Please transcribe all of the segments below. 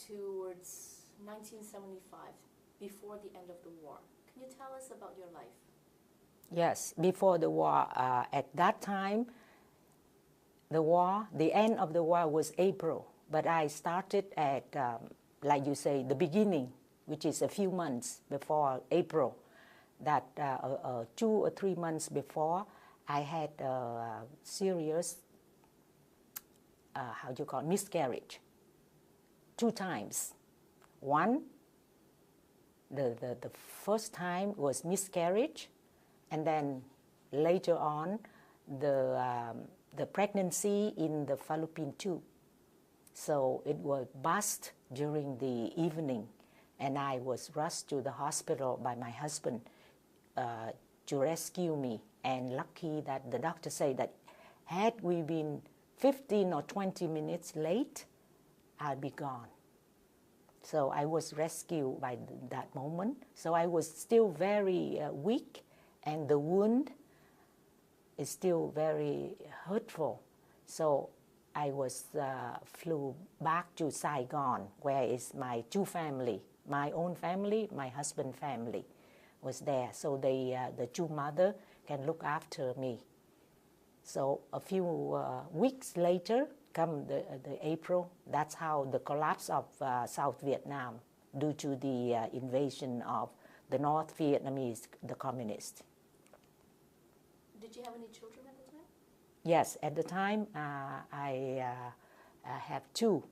towards 1975, before the end of the war. Can you tell us about your life? Yes, before the war, at that time, the end of the war was April, but I started at, like you say, the beginning, which is a few months before April. That 2 or 3 months before, I had a serious, miscarriage. 2 times. One, the first time was miscarriage, and then later on, the pregnancy in the fallopian tube. So it was burst during the evening, and I was rushed to the hospital by my husband to rescue me. And lucky that the doctor said that had we been 15 or 20 minutes late, I'll be gone. So I was rescued by that moment. So I was still very weak, and the wound is still very hurtful. So I was flew back to Saigon, where is my 2 family, my own family, my husband's family was there. So the 2 mother can look after me. So a few weeks later, come the April, that's how the collapse of South Vietnam due to the invasion of the North Vietnamese, the communists. Did you have any children at the time? Yes, at the time I have 2.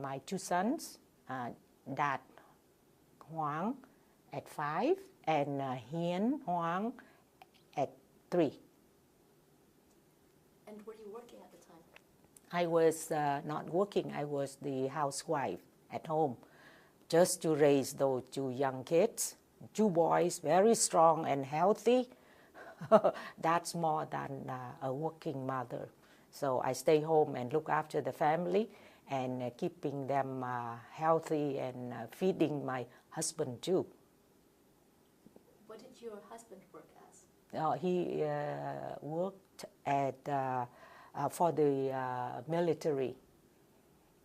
My 2 sons, Đạt Hoang at 5 and Hiến Hoang at 3. And were you working at the time? I was not working. I was the housewife at home, just to raise those 2 young kids, 2 boys, very strong and healthy. That's more than a working mother. So I stay home and look after the family and keeping them healthy and feeding my husband too. What did your husband work as? He worked at for the military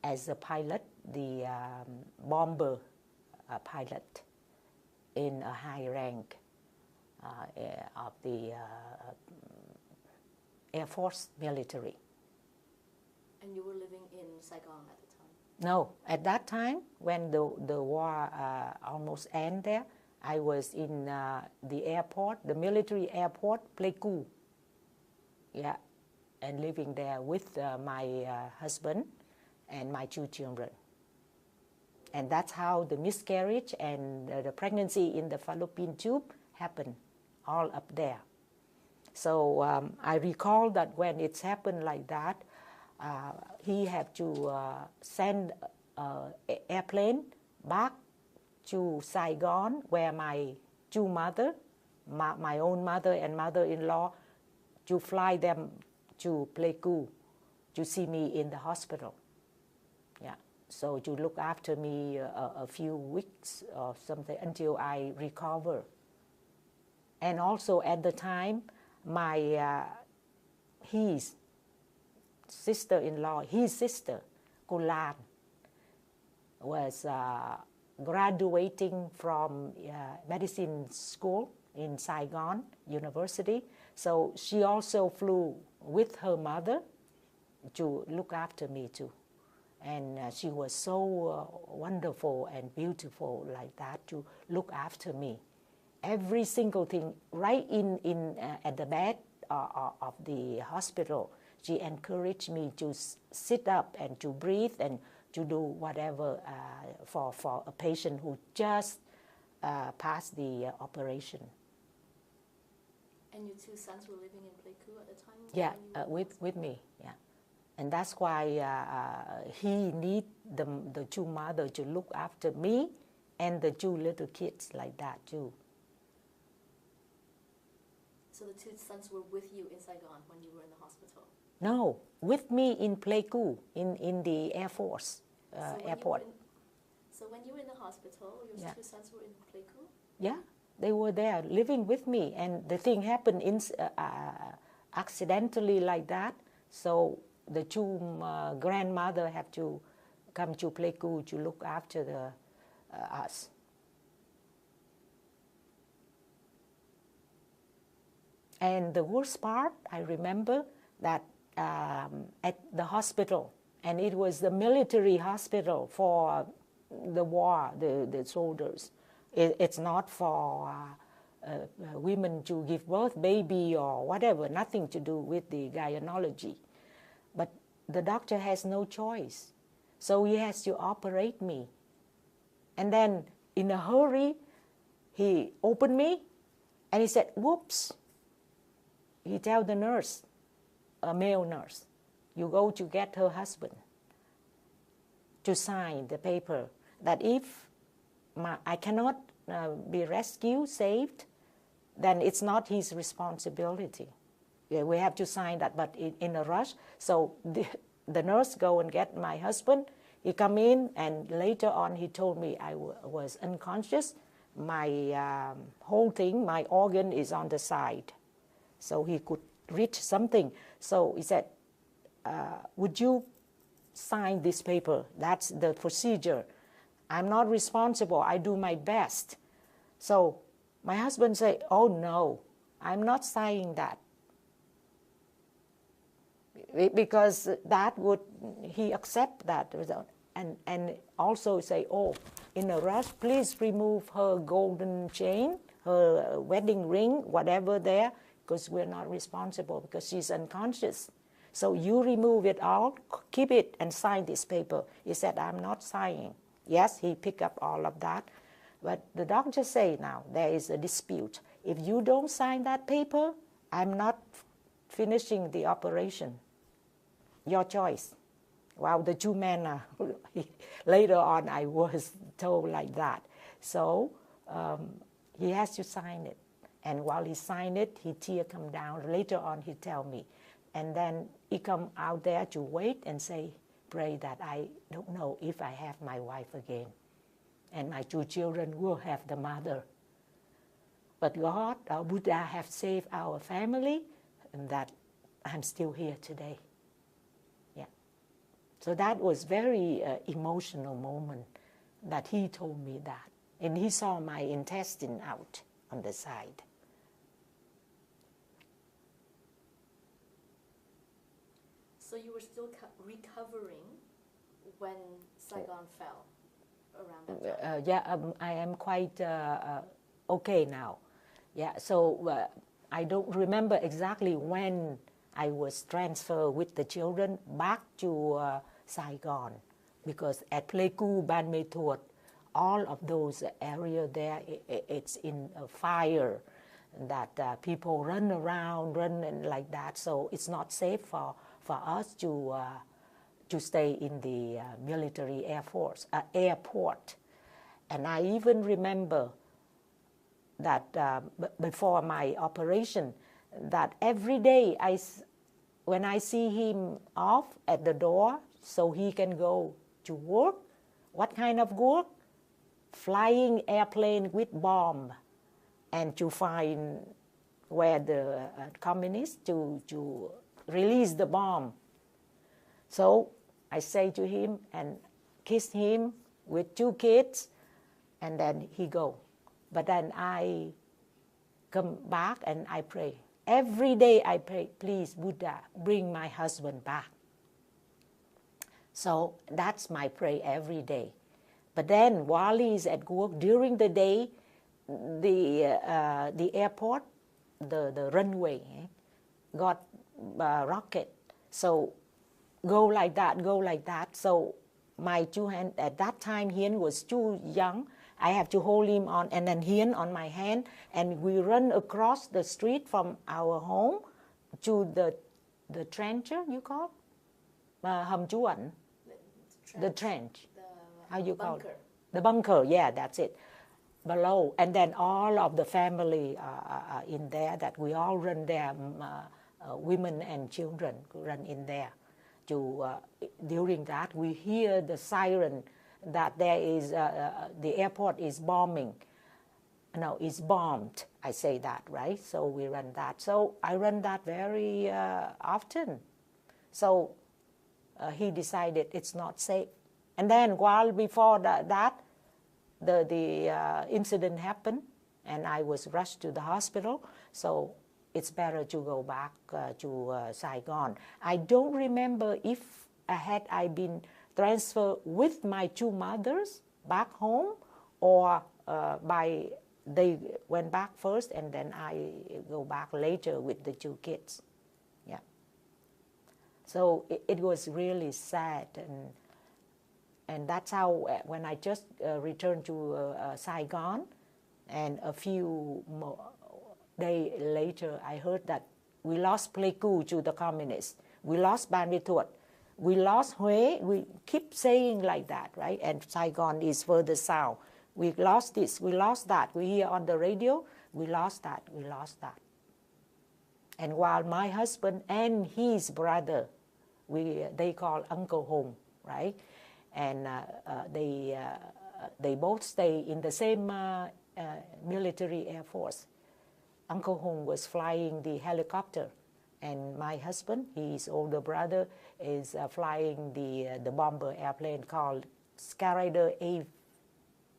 as a pilot, the bomber pilot in a high rank of the Air Force military. And you were living in Saigon at the time? No, at that time, when the war almost ended there, I was in the airport, the military airport, Pleiku. Yeah, and living there with my husband and my 2 children. And that's how the miscarriage and the pregnancy in the fallopian tube happened, all up there. So I recall that when it's happened like that, he had to send an airplane back to Saigon, where my 2 mother, my own mother and mother-in-law, to fly them to Pleiku to see me in the hospital. Yeah, so to look after me a few weeks or something until I recover. And also at the time, his sister-in-law, his sister, LUAN, was graduating from medicine school in Saigon University. So she also flew with her mother to look after me too. And she was so wonderful and beautiful like that to look after me. Every single thing right in at the bed of the hospital, she encouraged me to sit up and to breathe and to do whatever for a patient who just passed the operation. And your 2 sons were living in Pleiku at the time? Yeah, with me, yeah. And that's why he need the 2 mothers to look after me and the 2 little kids like that too. So the 2 sons were with you in Saigon when you were in the hospital? No, with me in Pleiku, in the Air Force airport. So when you were in the hospital, your 2 sons were in Pleiku? Yeah, they were there living with me, and the thing happened accidentally like that. So the 2 grandmother have to come to Pleiku to look after us. And the worst part, I remember that at the hospital, and it was the military hospital for the war, the soldiers. It's not for women to give birth, baby or whatever, nothing to do with the gynecology. But the doctor has no choice. So he has to operate me. And then in a hurry, he opened me and he said, whoops. He tell the nurse, a male nurse, you go to get her husband to sign the paper that if I cannot be rescued, saved, then it's not his responsibility. Yeah, we have to sign that, but in a rush. So the nurse go and get my husband. He come in, and later on he told me I was unconscious. My whole thing, my organ is on the side. So he could reach something. So he said, would you sign this paper? That's the procedure. I'm not responsible. I do my best. So my husband said, oh no, I'm not signing that. Because that would, he accept that result. And also say, oh, in a rush, please remove her golden chain, her wedding ring, whatever there, because we're not responsible because she's unconscious. So you remove it all, keep it, and sign this paper. He said, I'm not signing. Yes, he picked up all of that. But the doctor say now, there is a dispute. If you don't sign that paper, I'm not finishing the operation. Your choice. Wow, the two men are, later on I was told like that. So he has to sign it. And while he signed it, his tear come down. Later on he tell me. And then he come out there to wait and say, pray that I don't know if I have my wife again. And my two children will have the mother. But God, our Buddha, have saved our family, and that I'm still here today. Yeah. So that was very emotional moment that he told me that. And he saw my intestine out on the side. So you were still recovering when Saigon fell around that time? I am quite okay now. Yeah, so I don't remember exactly when I was transferred with the children back to Saigon, because at Pleiku, Ban Mê Thuột, all of those areas there, it's in a fire, that people run around, and like that, so it's not safe for us to stay in the military airport. And I even remember that before my operation, that every day when I see him off at the door so he can go to work, what kind of work? Flying airplane with bomb, and to find where the communists to release the bomb. So I say to him and kiss him with two kids, and then he go. But then I come back and I pray. Every day I pray, please Buddha, bring my husband back. So that's my prayer every day. But then while he's at work, during the day, the airport, the runway got rocket. So go like that. So my two hands, at that time Hiến was too young. I have to hold him on, and then Hiến on my hand, and we run across the street from our home to the trench, you call? Hầm trú ẩn. The trench. How you call it? The bunker, yeah, that's it. Below, and then all of the family are in there, that we all run there, women and children run in there. During that, we hear the siren that there is, the airport is bombing. No, it's bombed, I say that, right? So we run that. So I run that very often. So he decided it's not safe And then while before that, the incident happened, and I was rushed to the hospital. So it's better to go back to Saigon. I don't remember if I been transferred with my two mothers back home, or they went back first and then I go back later with the two kids. Yeah. So it was really sad, and that's how when I just returned to Saigon, and a few days later I heard that we lost Pleiku to the communists, we lost Ban Vi Thuột, we lost Huế. We keep saying like that, right? And Saigon is further south. We lost this, we lost that. We hear on the radio, we lost that, we lost that. And while my husband and his brother, they call Uncle Hùng, right? And they both stay in the same military air force. Uncle Hùng was flying the helicopter, and my husband, his older brother, is flying the bomber airplane called Skyrider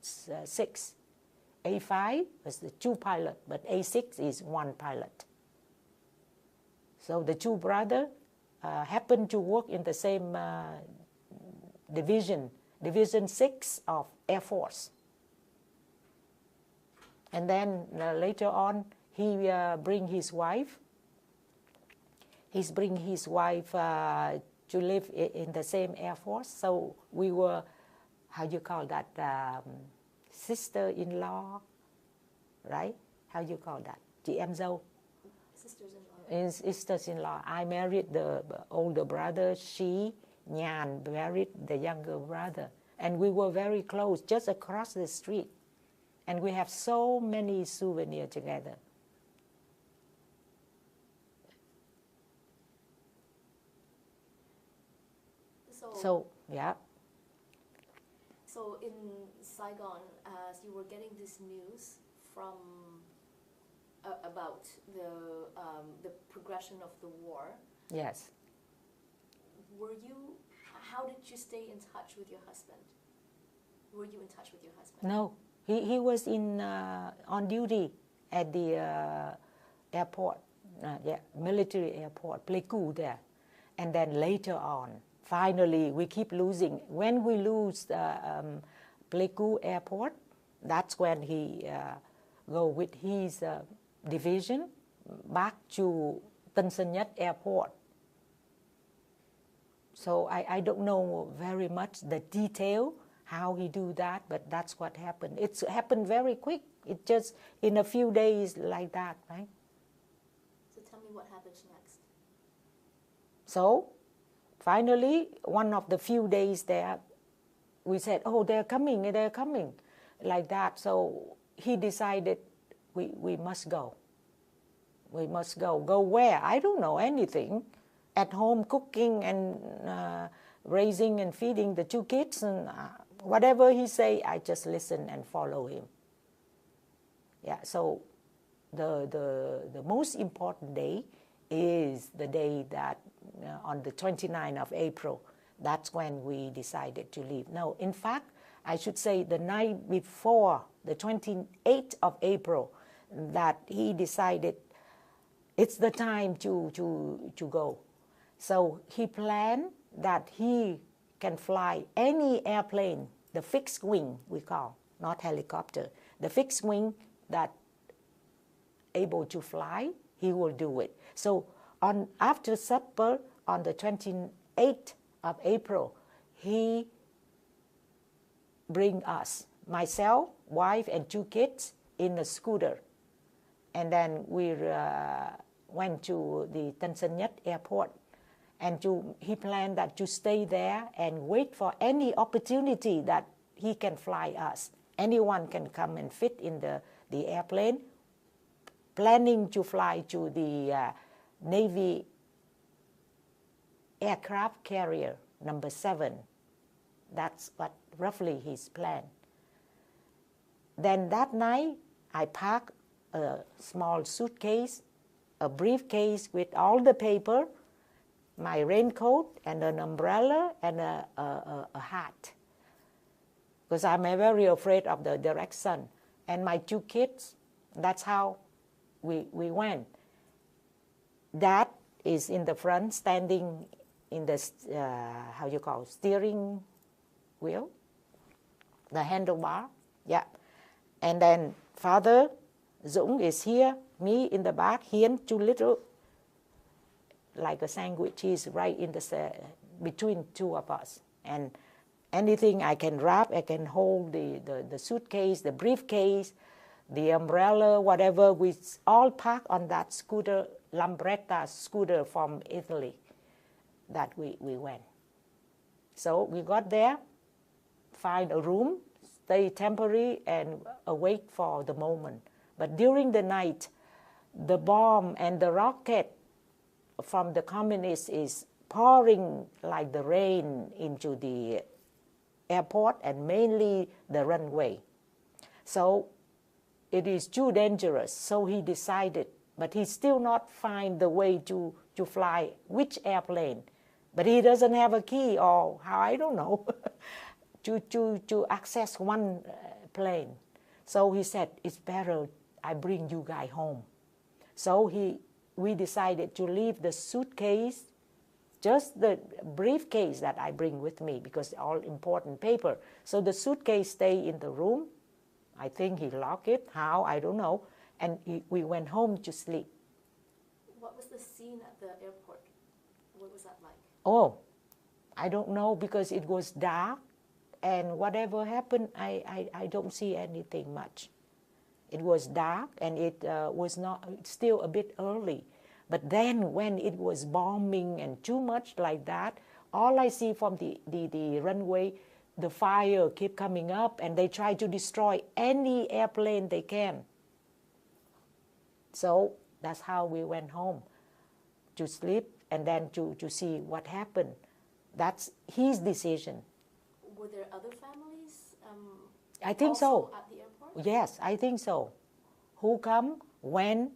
A6. A5 was the two pilot, but A6 is one pilot. So the two brothers happened to work in the same division 6 of Air Force. And then later on, he bring his wife. He's bring his wife to live in the same Air Force. So we were, how you call that, sister-in-law, right? How you call that? Chị em dâu. Sisters-in-law. Sisters-in-law. I married the older brother. She, Nhan, married the younger brother. And we were very close, just across the street. And we have so many souvenirs together. So, yeah. So in Saigon, as you were getting this news from about the progression of the war. Yes. How did you stay in touch with your husband? Were you in touch with your husband? No, he was on duty at the airport, military airport, Pleiku there. And then later on, finally, we keep losing. When we lose Pleiku airport, that's when he go with his division back to Tân Sơn Nhất airport. So I don't know very much the detail how he do that, but that's what happened. It's happened very quick. It just in a few days like that, right? So tell me what happens next. So finally, one of the few days there, we said, oh, they're coming, like that. So he decided we must go. We must go. Go where? I don't know anything. At home cooking and raising and feeding the two kids, and whatever he say, I just listen and follow him. Yeah, so the most important day is the day that on the 29th of April, that's when we decided to leave. No, in fact, I should say the night before, the 28th of April, that he decided it's the time to go. So he planned that he can fly any airplane, the fixed wing we call, not helicopter. The fixed wing that able to fly, he will do it. So after supper on the 28th of April, he bring us, myself, wife, and two kids in a scooter. And then we went to the Tân Sơn Nhất airport. And he planned that to stay there and wait for any opportunity that he can fly us. Anyone can come and fit in the airplane, planning to fly to the Navy aircraft carrier number 7. That's what roughly his plan. Then that night, I packed a small suitcase, a briefcase with all the paper, my raincoat and an umbrella and a hat. because I'm very afraid of the direct sun. And my 2 kids, that's how we went. Dad is in the front, standing in the, how you call, steering wheel, the handlebar, yeah. And then Father Dũng is here, me in the back, Hiến, 2 little, like a sandwich. He's right in the between 2 of us. And anything I can wrap, I can hold the suitcase, the briefcase, the umbrella, whatever, we all parked on that scooter, Lambretta scooter from Italy that we went. So we got there, find a room, stay temporary and await for the moment. But during the night, the bomb and the rocket from the communists is pouring like the rain into the airport and mainly the runway. So it is too dangerous. So he decided, but he still not find the way to fly which airplane. But he doesn't have a key or how, I don't know, to access one plane. So he said, it's better I bring you guys home. So we decided to leave the suitcase, just the briefcase that I bring with me because all important paper. So the suitcase stay in the room. I think he locked it, how, I don't know. And we went home to sleep. What was the scene at the airport? What was that like? Oh, I don't know because it was dark and whatever happened, I don't see anything much. It was dark and it was not, still a bit early. But then when it was bombing and too much like that, all I see from the runway, the fire keep coming up and they try to destroy any airplane they can. So that's how we went home, to sleep and then to see what happened. That's his decision. Were there other families I think so. at the airport? Yes, I think so. Who come, when,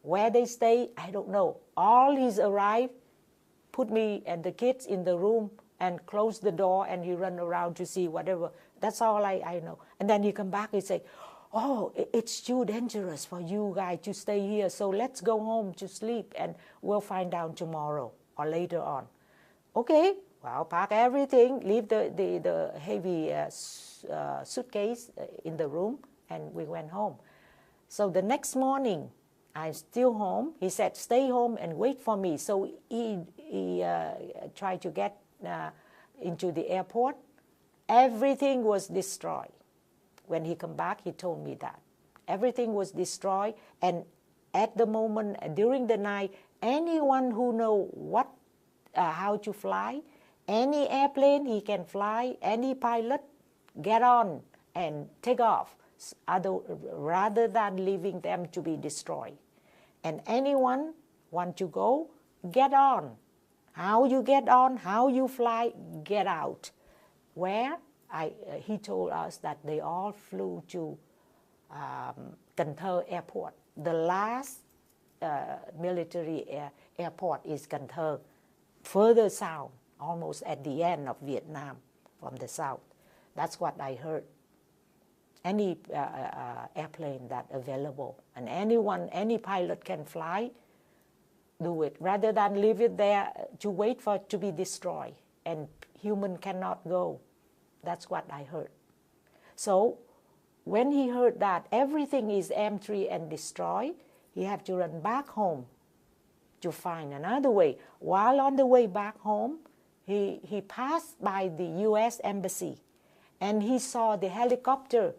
where they stay, I don't know. All he's arrived, put me and the kids in the room and close the door and he run around to see whatever. That's all I know. And then he come back and say, oh, it's too dangerous for you guys to stay here, so let's go home to sleep and we'll find out tomorrow or later on. Okay, well, pack everything, leave the heavy suitcase in the room and we went home. So the next morning, I'm still home. He said, stay home and wait for me. So he tried to get into the airport. Everything was destroyed. When he come back, he told me that. Everything was destroyed. And at the moment, during the night, anyone who know how to fly, any airplane he can fly, any pilot, get on and take off, rather than leaving them to be destroyed. And anyone want to go, get on. How you get on, how you fly, get out. Where? He told us that they all flew to Coeurs Airport. The last military airport is Coeurs, further south, almost at the end of Vietnam from the south. That's what I heard. Any airplane that available, and any pilot can fly, do it, rather than leave it there to wait for it to be destroyed, and human cannot go. That's what I heard. So when he heard that everything is empty and destroyed, he had to run back home to find another way. While on the way back home, he passed by the U.S. Embassy, and he saw the helicopter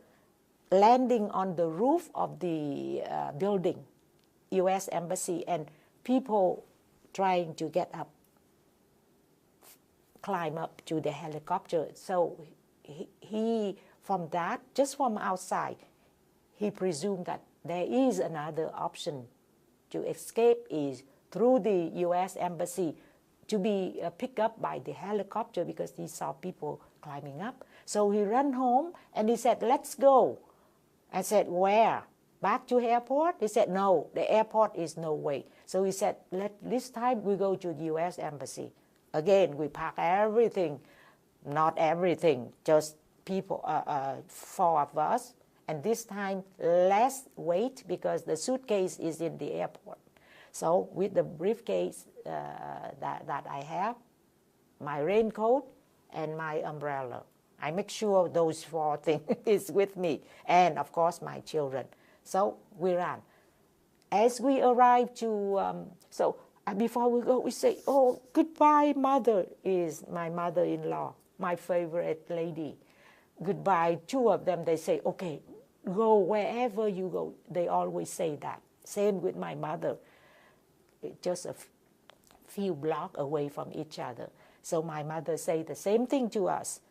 landing on the roof of the building, U.S. Embassy, and people trying to get up, climb up to the helicopter. So he from that, just from outside, he presumed that there is another option to escape is through the U.S. Embassy, to be picked up by the helicopter because he saw people climbing up. So he ran home and he said, let's go. I said, where? Back to airport? He said, no, the airport is no way. So he said, this time we go to the U.S. Embassy. Again, we pack everything, not everything, just people, 4 of us, and this time less weight because the suitcase is in the airport. So with the briefcase that I have, my raincoat and my umbrella, I make sure those 4 things is with me, and of course my children. So we ran. As we arrived to, before we go, we say, oh, goodbye, mother, is my mother-in-law, my favorite lady. Goodbye, 2 of them, they say, okay, go wherever you go. They always say that. Same with my mother, just a few blocks away from each other. So my mother say the same thing to us.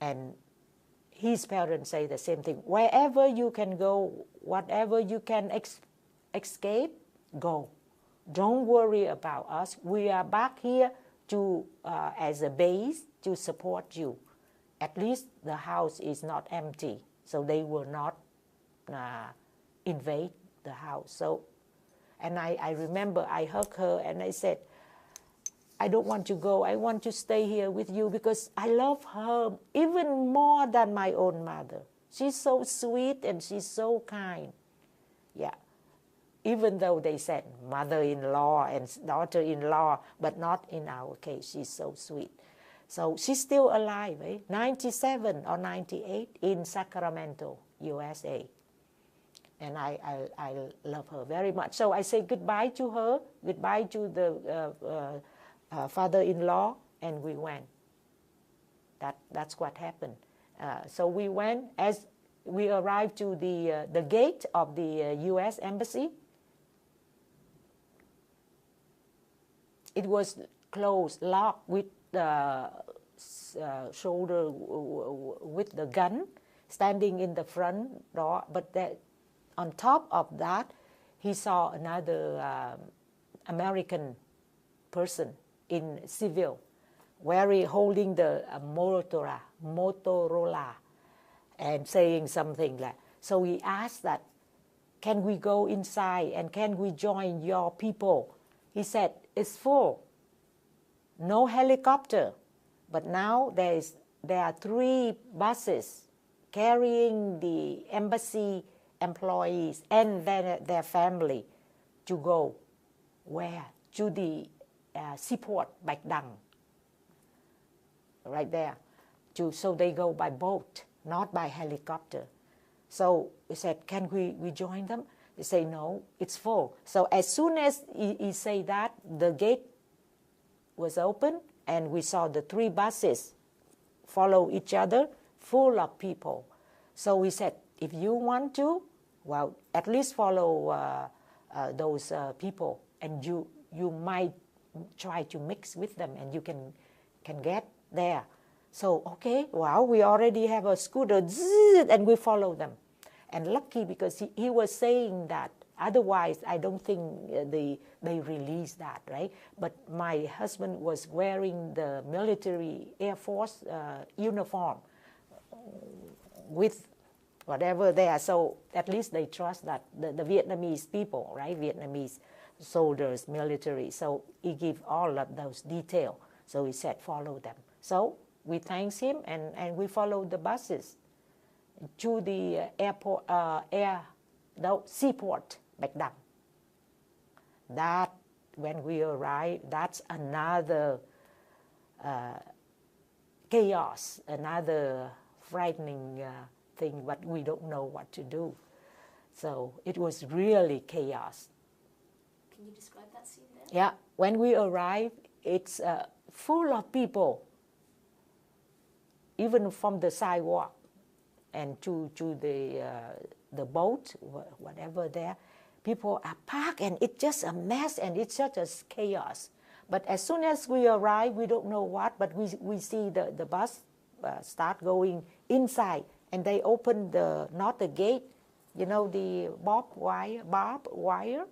And his parents say the same thing. Wherever you can go, whatever you can escape, go. Don't worry about us. We are back here to as a base to support you. At least the house is not empty, so they will not invade the house. So, and I remember I hugged her and I said, I don't want to go. I want to stay here with you because I love her even more than my own mother. She's so sweet and she's so kind. Yeah. Even though they said mother-in-law and daughter-in-law, but not in our case. She's so sweet. So she's still alive, 97 or 98 in Sacramento, USA. And I love her very much. So I say goodbye to her, goodbye to the father-in-law, and we went. That's what happened. So we went, as we arrived to the gate of the U.S. Embassy. It was closed, locked with the shoulder with the gun, standing in the front door. But on top of that, he saw another American person in civil, holding the Motorola, and saying something like. So he asked that, can we go inside and can we join your people? He said, it's full. No helicopter. But now there are 3 buses carrying the embassy employees and their family to go. Where? To the seaport, Bạch Đằng. Right there. So they go by boat, not by helicopter. So we said, can we join them? They say, no, it's full. So as soon as he say that, the gate was open and we saw the 3 buses follow each other, full of people. So we said, if you want to, well, at least follow those people, and you might try to mix with them and you can get there. So, okay, well, we already have a scooter, and we follow them. And lucky because he was saying that. Otherwise, I don't think they released that, right? But my husband was wearing the military Air Force uniform with whatever there. So at least they trust that the Vietnamese people, right? Vietnamese soldiers, military. So he gave all of those details. So he said, follow them. So we thanked him and we followed the buses to the airport, seaport, Bạch Đằng. That, when we arrived, that's another chaos, another frightening thing, but we don't know what to do. So it was really chaos. Can you describe that scene there? Yeah, when we arrived, it's full of people, even from the sidewalk and to the boat, whatever there. People are packed and it's just a mess and it's such a chaos. But as soon as we arrive, we don't know what, but we see the bus start going inside, and they open not the gate, you know, the barbed wire.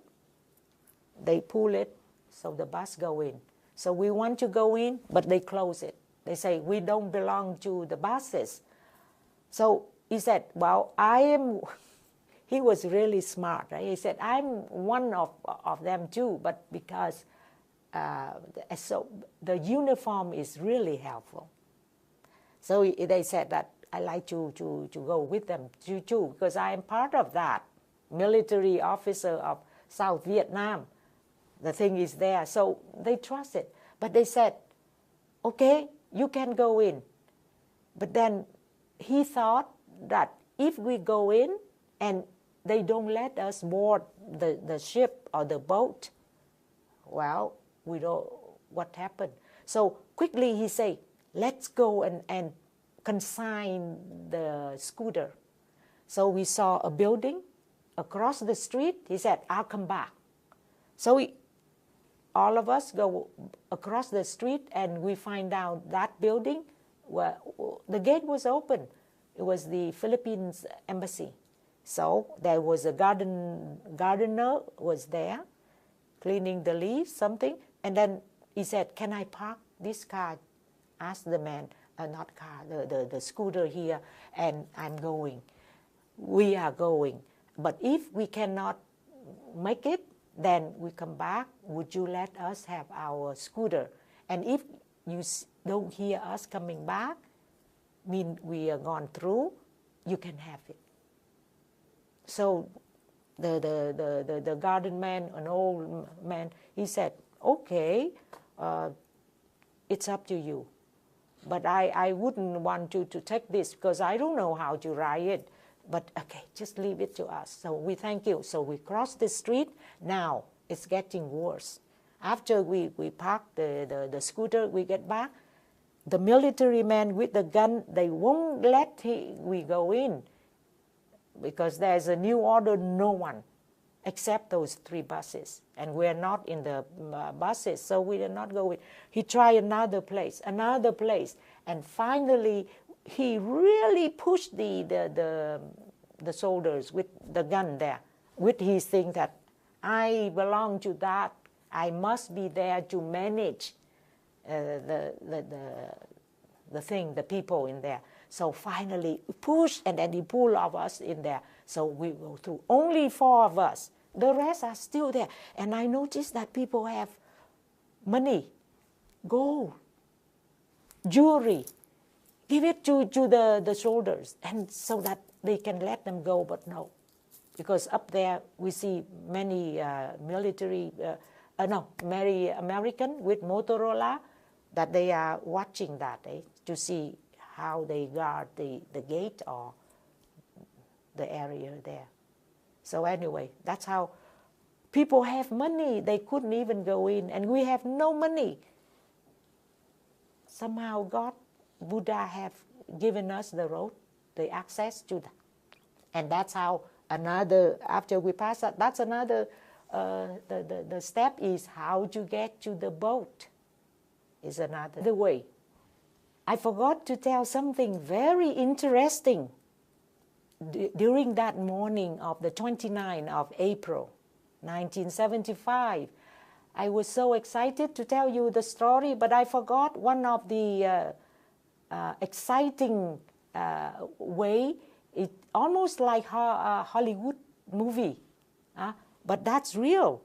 They pull it, so the bus go in. So we want to go in, but they close it. They say, we don't belong to the buses. So he said, well, he was really smart, right? He said, I'm one of them too, but because so the uniform is really helpful. So they said that I like to go with them too, because I am part of that military officer of South Vietnam. The thing is there, so they trusted. But they said, okay, you can go in. But then he thought that if we go in and they don't let us board the ship or the boat, well, we don't, what happened? So quickly he said, let's go and consign the scooter. So we saw a building across the street. He said, I'll come back. So all of us go across the street and we find out that building, where the gate was open. It was the Philippines embassy. So there was a gardener was there cleaning the leaves, something. And then he said, can I park this car? Asked the man, not car, the scooter here, and I'm going. We are going. But if we cannot make it, then we come back. Would you let us have our scooter? And if you don't hear us coming back, mean we are gone through, you can have it. So the garden man, an old man, he said, okay, it's up to you. But I wouldn't want to take this because I don't know how to ride it. But okay, just leave it to us. So we thank you. So we crossed the street. Now it's getting worse. After we park the scooter, we get back. The military man with the gun, they won't let we go in because there's a new order, no one except those 3 buses. And we're not in the buses, so we did not go in. He tried another place. And finally, he really pushed the soldiers with the gun there, with his thing that I belong to that. I must be there to manage the thing, the people in there. So finally push, and then he pulled of us in there. So we go through. Only 4 of us. The rest are still there. And I noticed that people have money, gold, jewelry. Give it to the soldiers, and so that they can let them go. But no, because up there we see many many American with Motorola, that they are watching that to see how they guard the gate or the area there. So anyway, that's how people have money. They couldn't even go in, and we have no money. Somehow God, Buddha have given us the road, the access to that. And that's how another, after we pass that, that's another, the step is how to get to the boat is another way. I forgot to tell something very interesting. During that morning of the 29th of April, 1975, I was so excited to tell you the story, but I forgot one of the exciting way. It almost like a Hollywood movie, but that's real.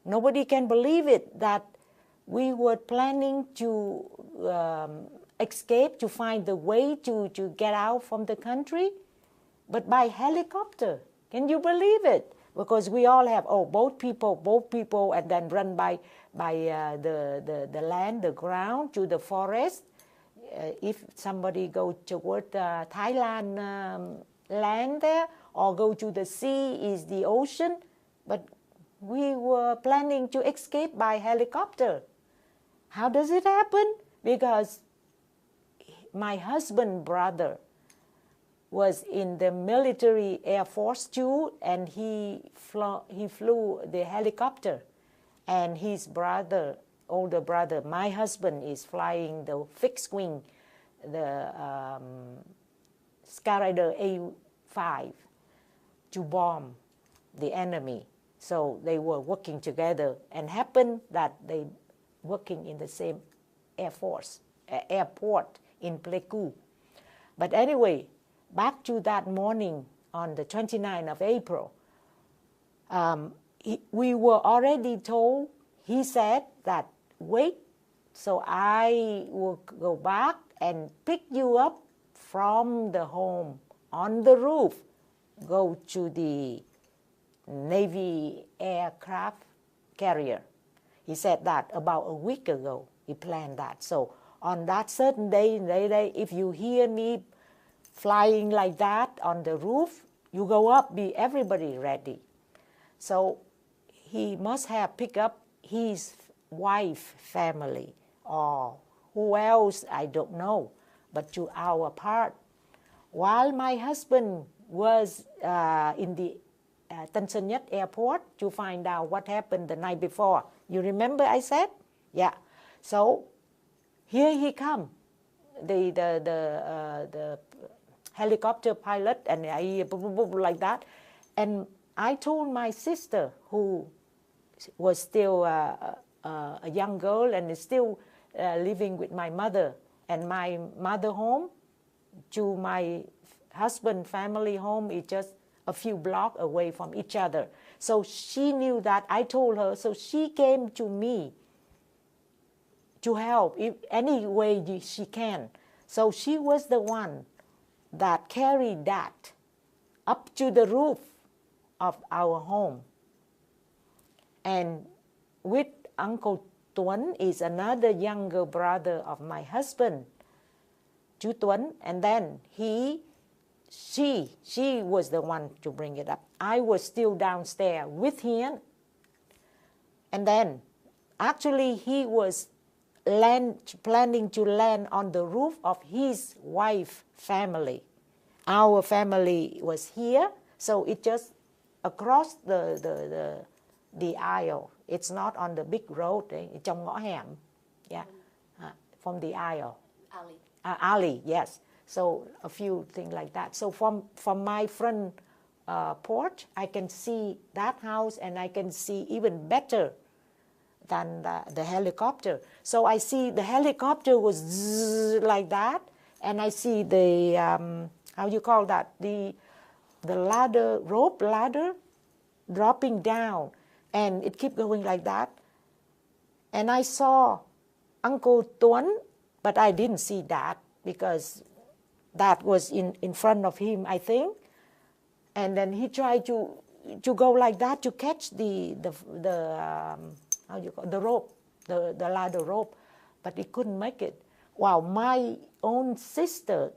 Nobody can believe it, that we were planning to escape, to find the way to get out from the country, but by helicopter. Can you believe it? Because we all have, both people, and then run by the land, the ground, to the forest. If somebody go toward Thailand land there, or go to the sea, is the ocean. But we were planning to escape by helicopter. How does it happen? Because my husband's brother was in the military Air Force too, and he flew the helicopter. And his brother, older brother, my husband, is flying the fixed wing, the Skyrider A5, to bomb the enemy. So they were working together, and happened that they working in the same Air Force airport in Pleiku. But anyway, back to that morning on the 29th of April, we were already told, he said that, wait, so I will go back and pick you up from the home on the roof, go to the Navy aircraft carrier. He said that about a week ago. He planned that. So on that certain day, if you hear me flying like that on the roof, you go up, be everybody ready. So he must have picked up his wife, family, or who else, I don't know, but to our part. While my husband was in the Tân Sơn Nhất airport to find out what happened the night before. You remember I said? Yeah. So here he come, the helicopter pilot, and I like that. And I told my sister, who was still a young girl and is still living with my mother, and my mother home to my husband family home is just a few blocks away from each other. So she knew that. I told her, so she came to me to help in any way she can. So she was the one that carried that up to the roof of our home. And with Uncle Tuấn is another younger brother of my husband, chú Tuấn, and then she was the one to bring it up. I was still downstairs with him. And then actually he was planning to land on the roof of his wife's family. Our family was here, so it just across the aisle. It's not on the big road, trong ngõ hẻm. Yeah, from the aisle. Alley. Alley, yes. So a few things like that. So from my front porch, I can see that house, and I can see even better than the helicopter. So I see the helicopter was zzz, like that, and I see the how you call that, the ladder, rope ladder dropping down, and it kept going like that. And I saw Uncle Tuấn, but I didn't see that because that was in front of him, I think. And then he tried to go like that to catch the how you call the rope, the ladder rope, but he couldn't make it. Wow, my own sister,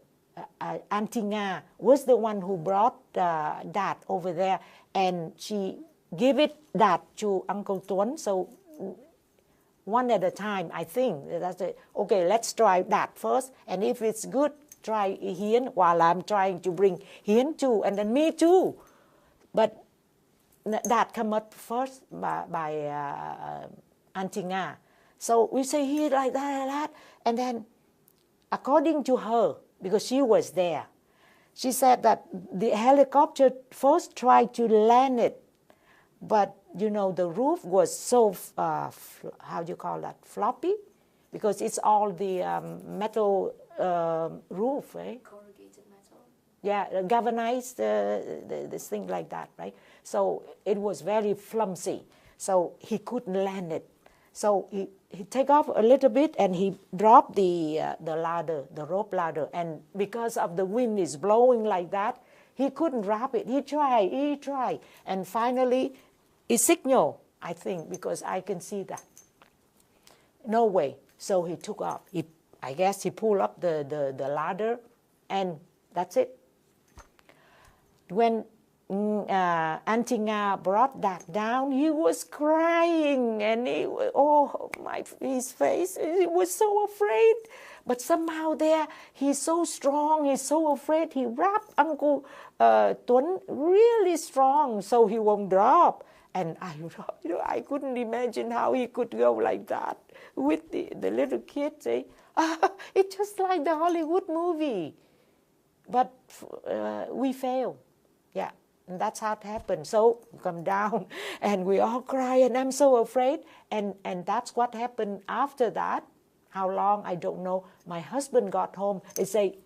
Auntie Nga, was the one who brought that over there, and she gave it that to Uncle Tuấn. So one at a time, I think. That's it. Okay, let's try that first, and if it's good, try Hiến, while I'm trying to bring Hiến too, and then me too. But that come up first by Auntie Nga. So we say here like that, and then according to her, because she was there, she said that the helicopter first tried to land it, but you know the roof was so how do you call that, floppy, because it's all the metal roof, right? Corrugated metal. Yeah, galvanized, this thing like that, right? So it was very flimsy. So he couldn't land it. So he take off a little bit and he dropped the ladder, the rope ladder. And because of the wind is blowing like that, he couldn't wrap it. He tried. And finally, it signaled, I think, because I can see that. No way. So he took off. I guess he pulled up the ladder, and that's it. When Auntie Nga brought that down, he was crying, and his face, he was so afraid. But somehow there, he's so strong, he's so afraid, he wrapped Uncle Tuấn really strong so he won't drop. And I couldn't imagine how he could go like that with the little kids. It's just like the Hollywood movie. But we failed. Yeah, and that's how it happened. So we come down and we all cry, and I'm so afraid. And that's what happened after that. How long, I don't know. My husband got home. They say,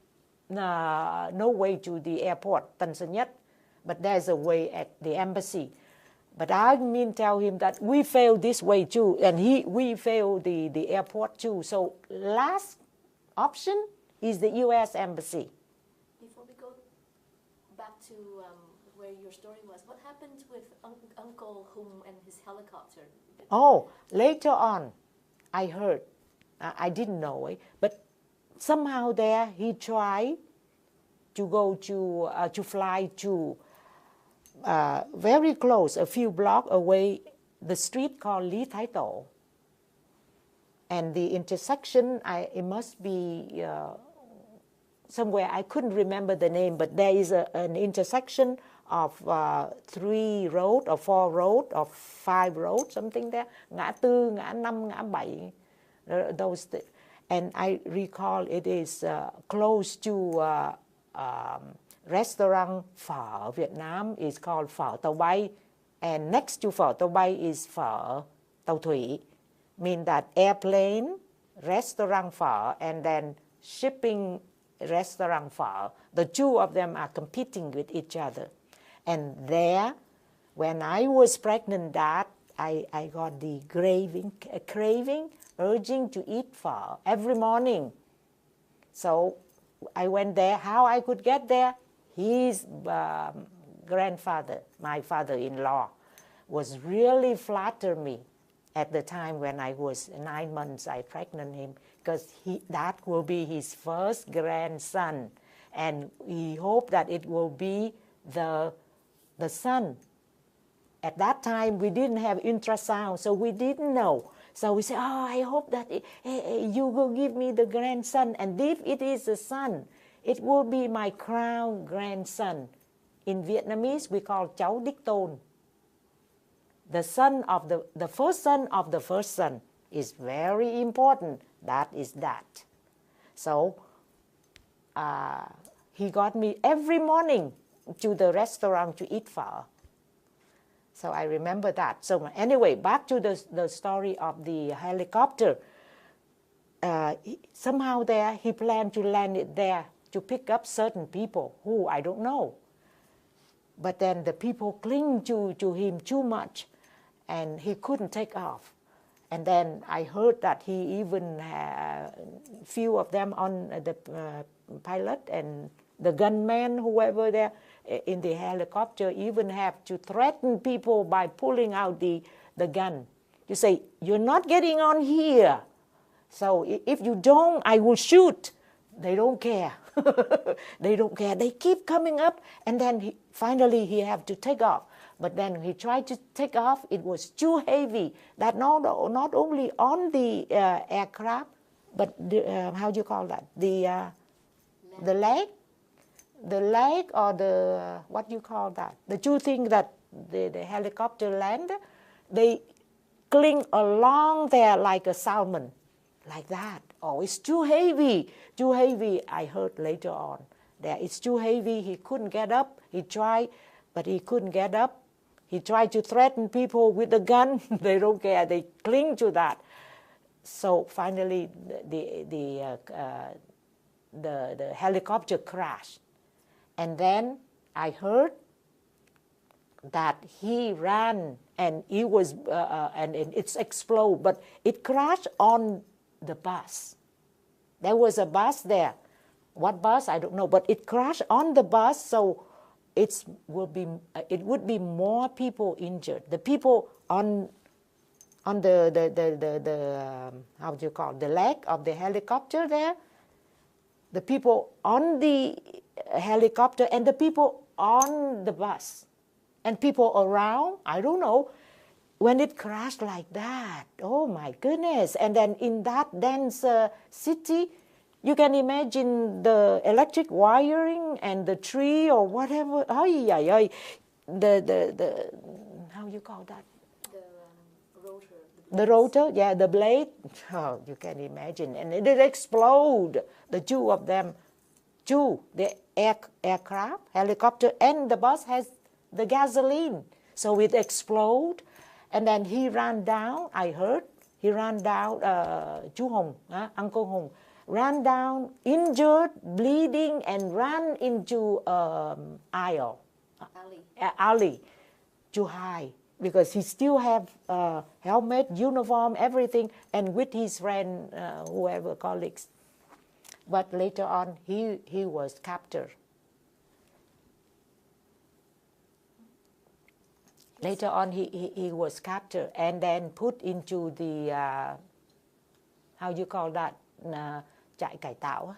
no way to the airport, Tân Sơn Nhất, but there's a way at the embassy. But I tell him that we failed this way too, and we failed the airport too. So last option is the U.S. Embassy. Before we go back to where your story was, what happened with Uncle Hung and his helicopter? Oh, later on, I heard, I didn't know it, but somehow there he tried to go to fly to very close, a few blocks away, the street called Lý Thái Tổ. And the intersection, it must be somewhere, I couldn't remember the name, but there is an intersection of 3 road or 4 road or 5 road, something there, ngã tư, ngã 5, ngã 7, those. And I recall it is close to restaurant phở Vietnam is called phở tàu bay, and next to phở tàu bay is phở tàu thủy, mean that airplane, restaurant phở, and then shipping restaurant phở. The two of them are competing with each other. And there, when I was pregnant, that I got the craving, urging to eat phở every morning. So I went there. How I could get there? His grandfather, my father-in-law, was really flatter me at the time when I was 9 months. I pregnant him because that will be his first grandson, and he hoped that it will be the son. At that time, we didn't have ultrasound, so we didn't know. So we said, oh, I hope that you will give me the grandson. And if it is a son, it will be my crown grandson. In Vietnamese, we call cháu đích tôn. The first son of the first son is very important. That is that. So he got me every morning to the restaurant to eat phở. So I remember that. So anyway, back to the story of the helicopter. Somehow there, he planned to land it there to pick up certain people who I don't know. But then the people cling to him too much, and he couldn't take off. And then I heard that he even had a few of them on the pilot and the gunman, whoever there in the helicopter, even have to threaten people by pulling out the gun. You say, you're not getting on here. So if you don't, I will shoot. They don't care. They don't care. They keep coming up, and then finally he have to take off. But then he tried to take off. It was too heavy. That not only on the aircraft, but how do you call that? The leg or the, what do you call that? The two things that the helicopter land, they cling along there like a salmon, like that. Oh, it's too heavy, too heavy. I heard later on that it's too heavy. He couldn't get up. He tried, but he couldn't get up. He tried to threaten people with a gun. They don't care. They cling to that. So finally, the helicopter crashed. And then I heard that he ran, and he was, and it's exploded, but it crashed on the bus. There was a bus there. What bus? I don't know, but it crashed on the bus, so it would be more people injured. The people on the how do you call it? The leg of the helicopter there, the people on the helicopter and the people on the bus and people around, I don't know, when it crashed like that. Oh my goodness. And then in that dense city, you can imagine the electric wiring and the tree or whatever. The how you call that? The rotor. The rotor, yeah, the blade. Oh, you can imagine. And it exploded, the two of them. The aircraft, helicopter, and the bus has the gasoline. So it exploded. And then he ran down, I heard. He ran down, chú Hùng, Uncle Hùng, ran down, injured, bleeding, and ran into alley to hide. Because he still have helmet, uniform, everything, and with his friend, whoever, colleagues. but later on he was captured. Later on he was captured and then put into the, how you call that, trại cải tạo,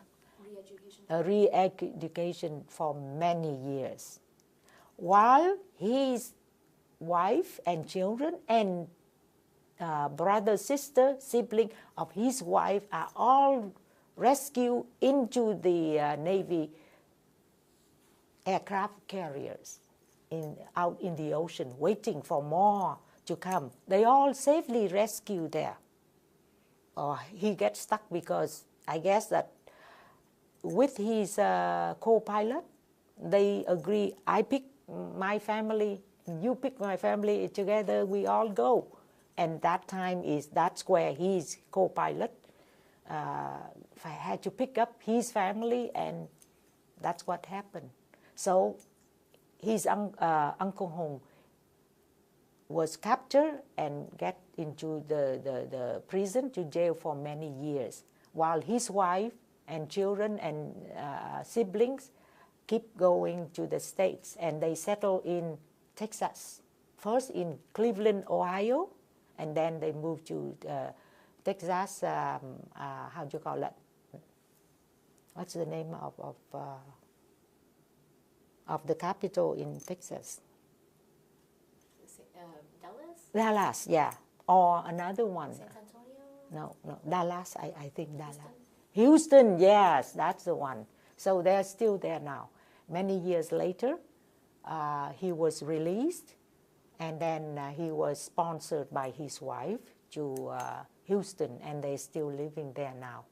re-education for many years. While his wife and children and brother, sister, sibling of his wife are all rescued into the Navy aircraft carriers out in the ocean, waiting for more to come. They all safely rescued there. He gets stuck because I guess that with his co-pilot, they agree, I pick my family, you pick my family, together we all go. And that's where his co-pilot had to pick up his family, and that's what happened. So his Uncle Hùng was captured and get into the prison, to jail for many years, while his wife and children and siblings keep going to the States, and they settle in Texas. First in Cleveland, Ohio, and then they moved to Texas, how do you call that? What's the name of the capital in Texas? Dallas? Dallas, yeah. Or another one. San Antonio? No, Dallas, I think Dallas. Houston, yes, that's the one. So they're still there now. Many years later, he was released, and then he was sponsored by his wife to Houston, and they're still living there now.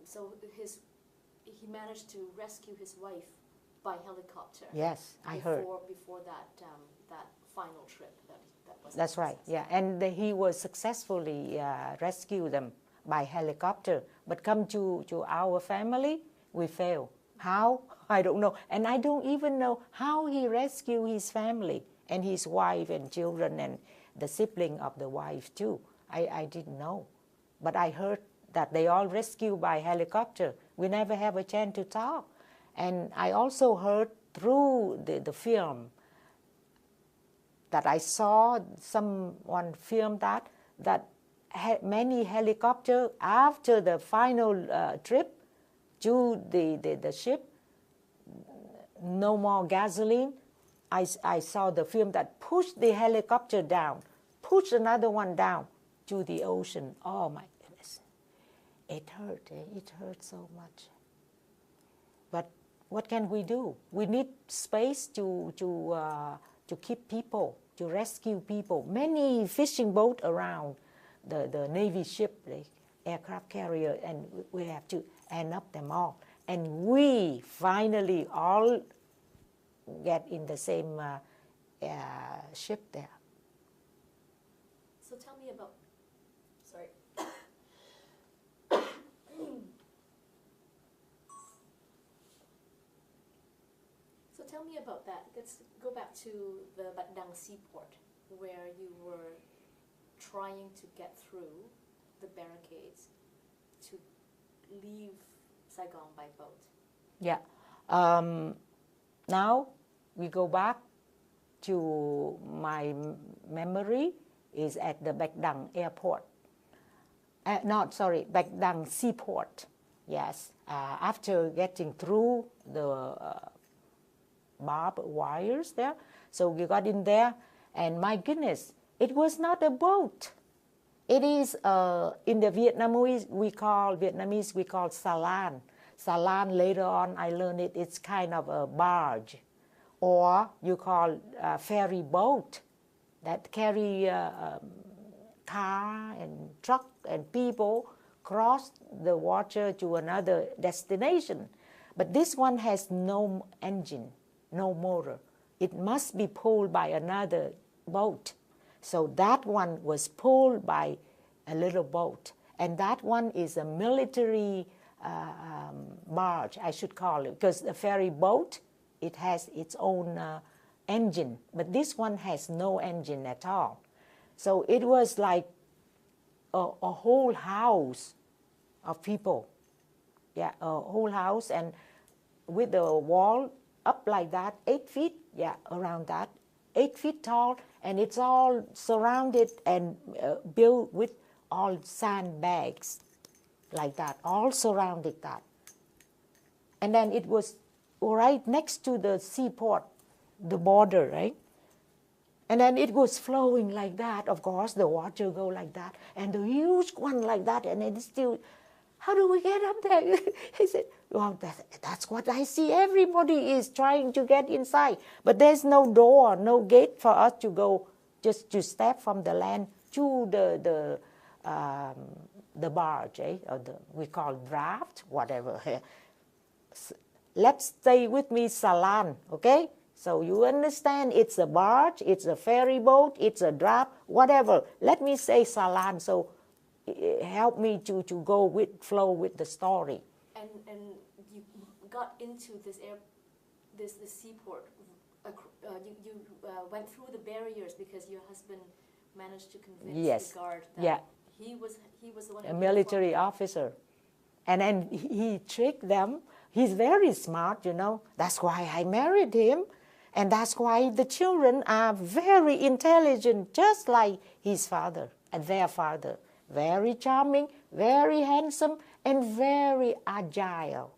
So he managed to rescue his wife by helicopter. Yes, I heard. Before that final trip that was. That's right, yeah. And he was successfully rescue them by helicopter. But come to our family, we fail. How? I don't know. And I don't even know how he rescued his family and his wife and children and the sibling of the wife too. I didn't know. But I heard that they all rescued by helicopter. We never have a chance to talk. And I also heard through the film that I saw someone film that many helicopters after the final trip to the ship, no more gasoline. I saw the film that pushed the helicopter down, pushed another one down to the ocean. Oh my goodness, it hurt. It hurt so much. But what can we do? We need space to keep people, to rescue people. Many fishing boats around the Navy ship, the aircraft carrier, and we have to end up them all. And we finally all get in the same ship there. So tell me about, sorry. So tell me about that. Let's go back to the Bat Dang seaport, where you were trying to get through the barricades to leave Saigon by boat. Yeah. Now we go back to my memory is at the Bat Dang airport. Bat Dang seaport. Yes. After getting through the barbed wires there, so we got in there, and my goodness, it was not a boat. It is in the Vietnamese we call salan. Salan, later on I learned it's kind of a barge, or you call a ferry boat that carry car and truck and people cross the water to another destination. But this one has no engine, no motor. It must be pulled by another boat. So that one was pulled by a little boat. And that one is a military barge, I should call it, because the ferry boat, it has its own engine, but this one has no engine at all. So it was like a whole house of people yeah, a whole house, and with the wall up like that, 8 feet, yeah, around that, 8 feet tall, and it's all surrounded and built with all sandbags, like that, all surrounded that. And then it was right next to the seaport, the border, right? And then it was flowing like that. Of course, the water go like that, and the huge one like that, and it's still. How do we get up there? He said, well, that's what I see. Everybody is trying to get inside, but there's no door, no gate for us to go, just to step from the land to the barge, or we call draft, whatever. Let's stay with me, Salan, okay? So you understand, it's a barge, it's a ferry boat, it's a draft, whatever. Let me say Salan, so help me to go with flow with the story. And you got into this seaport. You went through the barriers because your husband managed to convince the guard that he was the one. A military officer, and then he tricked them. He's very smart, you know. That's why I married him, and that's why the children are very intelligent, just like his father and their father. Very charming, very handsome, and very agile.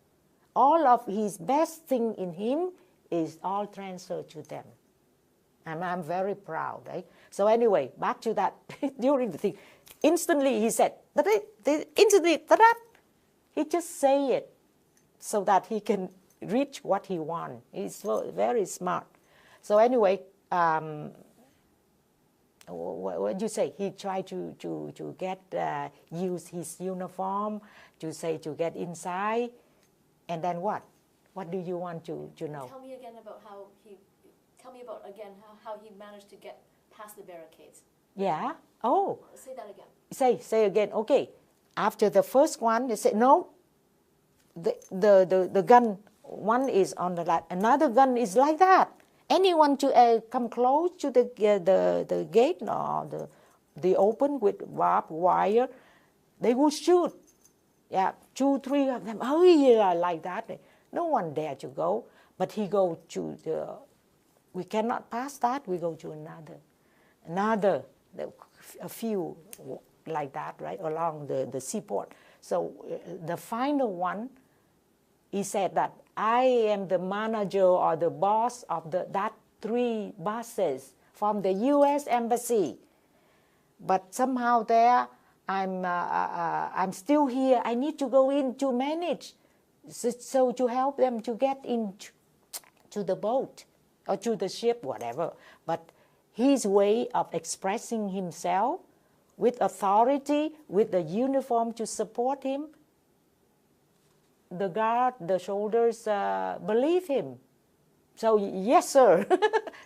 All of his best thing in him is all transferred to them. And I'm very proud, right? So anyway, back to that, during the thing, instantly he said, instantly, he just say it so that he can reach what he wants. He's very smart. So anyway, what do you say? He tried to get, use his uniform to get inside. And then what? What do you want to know? Tell me again about how he managed to get past the barricades. Yeah. Oh. Say that again. Say again. Okay. After the first one, they said, no, the gun, one is on the left, another gun is like that. Anyone to come close to the gate or the open with barbed wire, they would shoot. Yeah, 2, 3 of them. Oh yeah, like that. No one dare to go. But he go to we cannot pass that. We go to another, a few like that, right, along the seaport. So the final one, he said that I am the manager or the boss of that 3 buses from the U.S. Embassy. But somehow there, I'm still here. I need to go in to manage, so to help them to get into the boat or to the ship, whatever. But his way of expressing himself with authority, with the uniform to support him, the guard, the soldiers believe him. So yes, sir.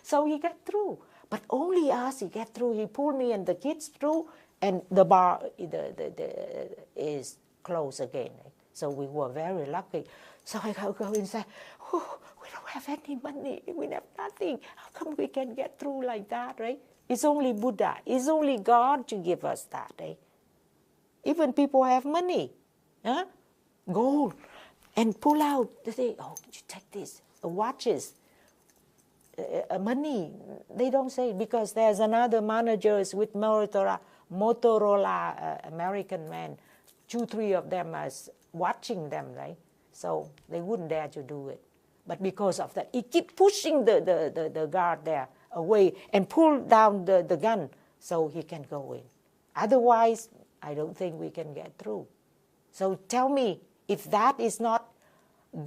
So he got through. But only us, he get through. He pulled me and the kids through, and the bar is closed again. So we were very lucky. So I go inside. Oh, we don't have any money. We have nothing. How come we can get through like that, right? It's only Buddha. It's only God to give us that, right? Even people have money, huh? Gold, and pull out. They say, oh, you take this, watches, money. They don't say, because there's another managers with Motorola American man, 2, 3 of them are watching them, right? So they wouldn't dare to do it. But because of that, he keep pushing the guard there away and pull down the gun so he can go in. Otherwise, I don't think we can get through. So tell me, if that is not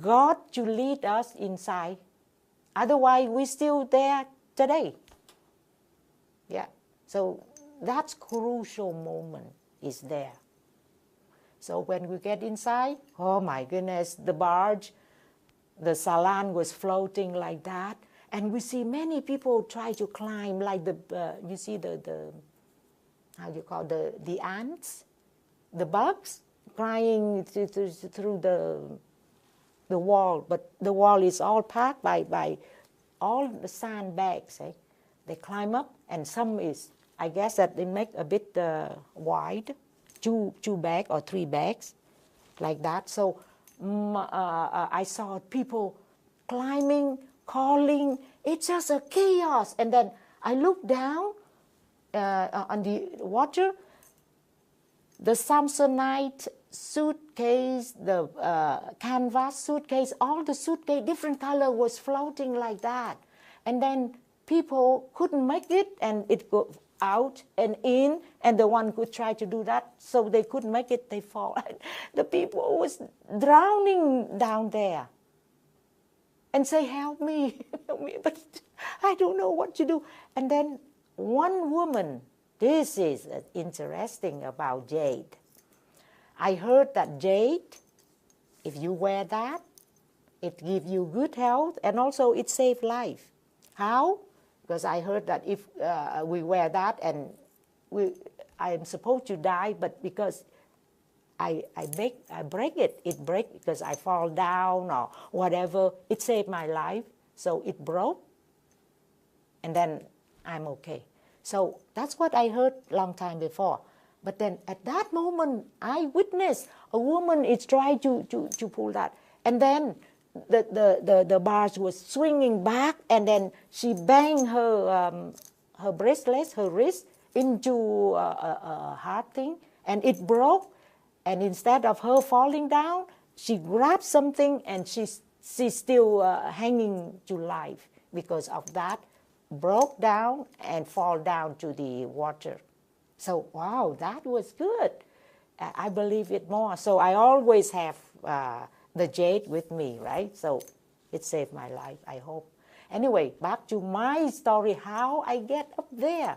God to lead us inside, otherwise we're still there today. Yeah. So that's crucial moment is there. So when we get inside, oh my goodness, the barge, the Salan was floating like that, and we see many people try to climb, like you see the how do you call the ants, the bugs, crying through the wall, but the wall is all packed by all the sandbags. Eh? They climb up, and some is, I guess that they make a bit wide, two bags or 3 bags, like that. So I saw people climbing, calling. It's just a chaos. And then I looked down on the water. The Samsonite suitcase, the canvas suitcase, all the suitcase, different color was floating like that. And then people couldn't make it, and it go out and in, and the one could try to do that, so they couldn't make it, they fall. The people was drowning down there. And say, help me, help me, but I don't know what to do. And then one woman, this is interesting about jade. I heard that jade, if you wear that, it gives you good health, and also it saves life. How? Because I heard that if we wear that and I'm supposed to die, but because I break it breaks because I fall down or whatever, it saved my life, so it broke, and then I'm okay. So that's what I heard long time before. But then at that moment, I witnessed a woman is trying to pull that. And then the bars was swinging back, and then she banged her bracelet, her wrist, into a hard thing, and it broke. And instead of her falling down, she grabbed something, and she's still hanging to life because of that, broke down and fall down to the water. So, wow, that was good. I believe it more. So I always have the jade with me, right? So it saved my life, I hope. Anyway, back to my story, how I get up there.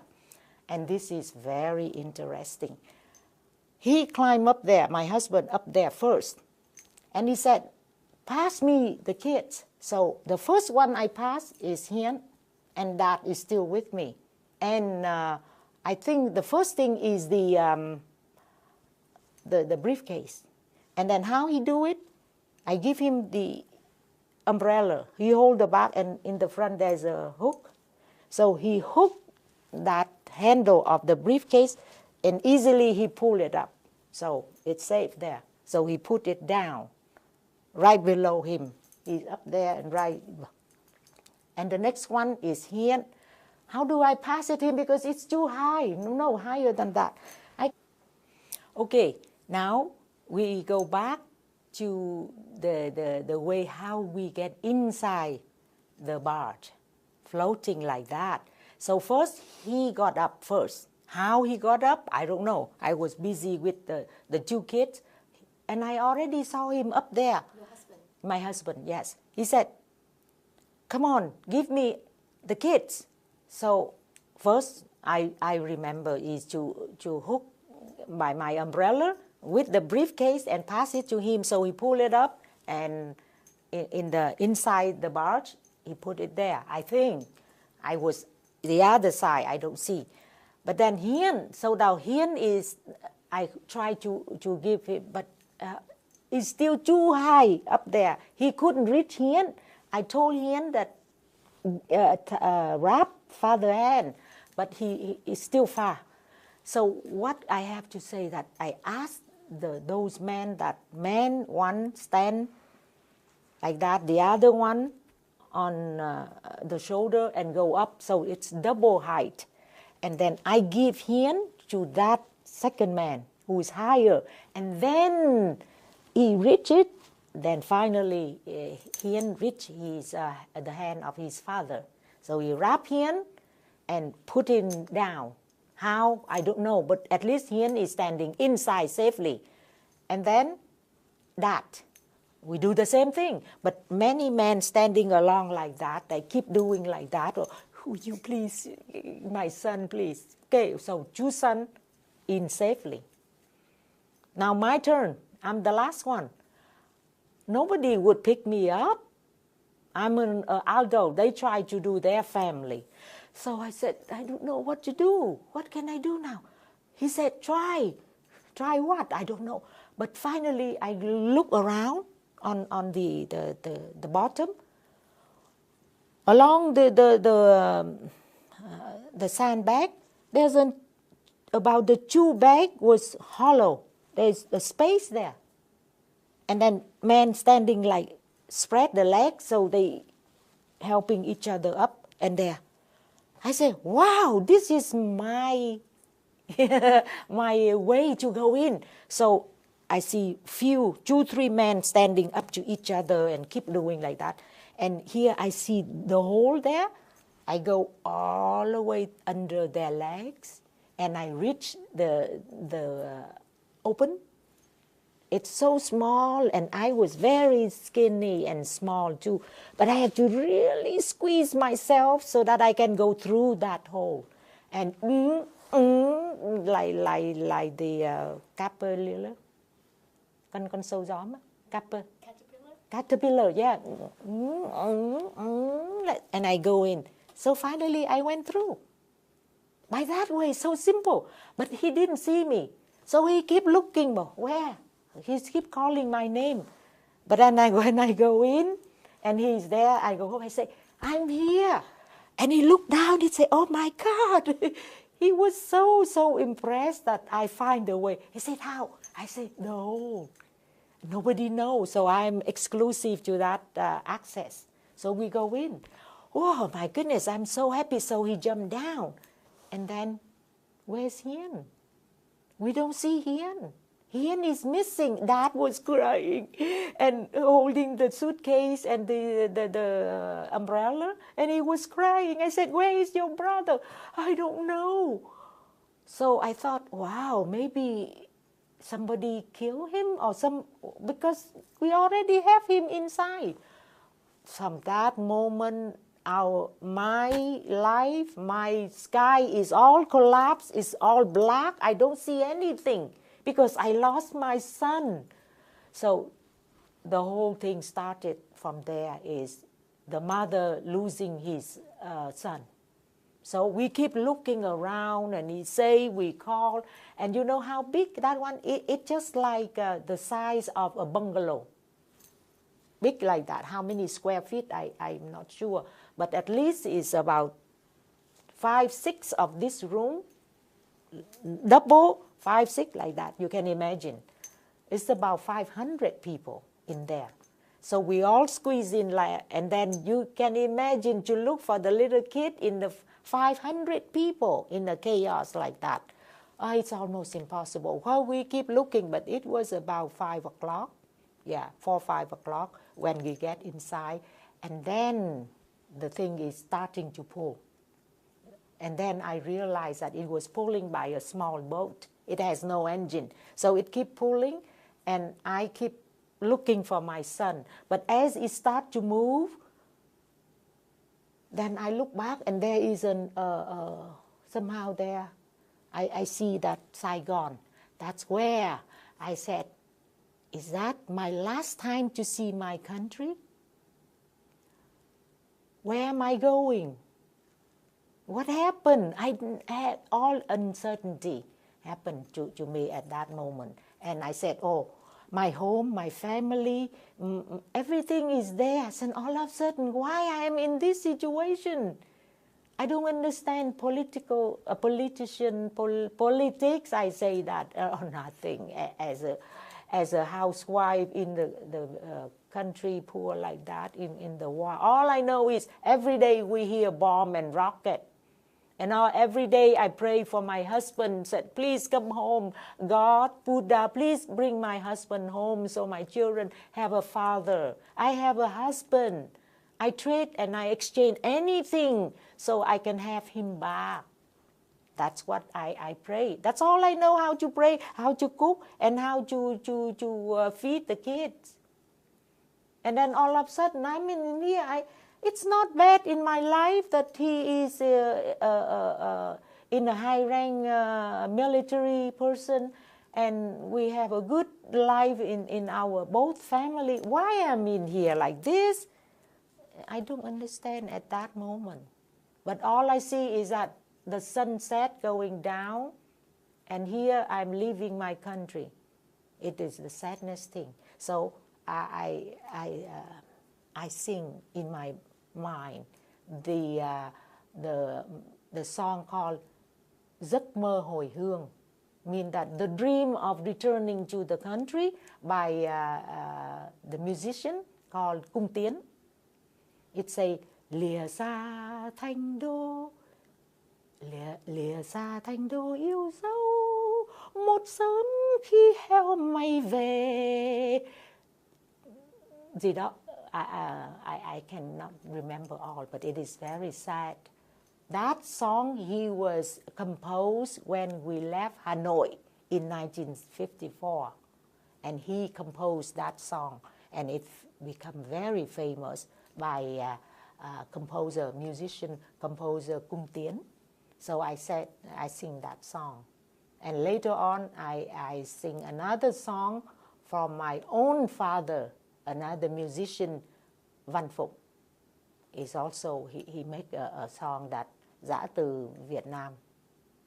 And this is very interesting. He climbed up there, my husband up there first. And he said, pass me the kids. So the first one I passed is Hiên, and that is still with me. And I think the first thing is the briefcase. And then how he do it, I give him the umbrella. He hold the back, and in the front there's a hook. So he hooked that handle of the briefcase, and easily he pulled it up. So it's safe there. So he put it down right below him. He's up there and right. And the next one is Hiên. How do I pass it him? Because it's too high. No, higher than that. Okay, now we go back to the way how we get inside the barge, floating like that. So first, he got up first. How he got up, I don't know. I was busy with the two kids, and I already saw him up there. Your husband? My husband, yes. He said, come on, give me the kids. So first, I remember is to hook my umbrella with the briefcase and pass it to him. So he pulled it up, and inside the barge, he put it there. I think I was the other side, I don't see. But then Hiên, so now Hiên is, I try to give him, but it's still too high up there. He couldn't reach Hiên. I told Hiên that wrap father hand, but he is still far. So what I have to say that I asked those men, that man one stand like that, the other one on the shoulder and go up, so it's double height. And then I give Hiên to that second man who is higher, and then he reach it. Then finally Hiên reach the hand of his father. So he wrap Hiên and put him down. How? I don't know, but at least Hiên is standing inside safely. And then that. We do the same thing, but many men standing along like that, they keep doing like that. Or, you please, my son, please. Okay, so two sons in safely. Now my turn. I'm the last one. Nobody would pick me up. I'm an although they try to do their family. So I said, I don't know what to do. What can I do now? He said, try. Try what? I don't know. But finally, I look around on the bottom. Along the sandbag, there's about the two bag was hollow. There's a space there. and then men standing like spread the legs, so they helping each other up and there. I said, wow, this is my my way to go in. So I see two, three men standing up to each other and keep doing like that. And here I see the hole there. I go all the way under their legs, and I reach the open. It's so small, and I was very skinny and small too. But I had to really squeeze myself so that I can go through that hole. And like the caterpillar, con sâu gió mà, caterpillar, yeah. And I go in. So finally I went through. By that way, so simple. But he didn't see me. So he kept looking, but where? He keep calling my name. But then when I go in and he's there, I go home, I say, I'm here. And he looked down, he said, oh my God. He was so impressed that I find a way. He said, how? I said, no, nobody knows. So I'm exclusive to that access. So we go in. Oh my goodness, I'm so happy. So he jumped down. And then, where's Hiên? We don't see Hiên. Hiên is missing. Dad was crying and holding the suitcase and the umbrella, and he was crying. I said, where is your brother? I don't know. So I thought, wow, maybe somebody killed him or because we already have him inside. From that moment, my life, my sky is all collapsed, it's all black. I don't see anything because I lost my son. So the whole thing started from there, is the mother losing his son. So we keep looking around, and we call, and you know how big that one is? It's just like the size of a bungalow. Big like that. How many square feet, I'm not sure. But at least it's about 5, 6 of this room, double, 5, 6 like that. You can imagine. It's about 500 people in there. So we all squeeze in, and then you can imagine to look for the little kid in the 500 people in the chaos like that. It's almost impossible. Well, we keep looking, but it was about 5 o'clock. Yeah, 4, 5 o'clock when we get inside. And then the thing is starting to pull. And then I realized that it was pulling by a small boat. It has no engine. So it keep pulling, and I keep looking for my son. But as it starts to move, then I look back, and there is somehow there, I see that Saigon. That's where I said, is that my last time to see my country? Where am I going? What happened? I had all uncertainty happened to me at that moment. And I said, oh, my home, my family, everything is there. And all of a sudden, why I am in this situation? I don't understand politics, I say that, or nothing, as a housewife in the country poor like that, in the war. All I know is every day we hear bomb and rocket. And every day I pray for my husband, said, please come home. God, Buddha, please bring my husband home so my children have a father. I have a husband. I trade and I exchange anything so I can have him back. That's what I pray. That's all I know how to pray, how to cook, and how to feed the kids. And then all of a sudden, I'm in India. It's not bad in my life that he is in a high-rank military person, and we have a good life in our both family. Why am I in here like this? I don't understand at that moment. But all I see is that the sunset going down, and here I'm leaving my country. It is the sadness thing. So I sing in my mind the song called Giấc mơ hồi hương, mean that the dream of returning to the country by the musician called Cung Tiến. It's a lìa xa Thanh Đô, lìa xa Thanh Đô yêu dấu, một sớm khi heo may về. Gì đó, I cannot remember all, but it is very sad. That song he was composed when we left Hanoi in 1954, and he composed that song, and it became very famous by musician composer Cung Tiến. So I sing that song, and later on I sing another song from my own father, another musician, VanPhung. Is also he made a song that Dã Từ Việt Nam.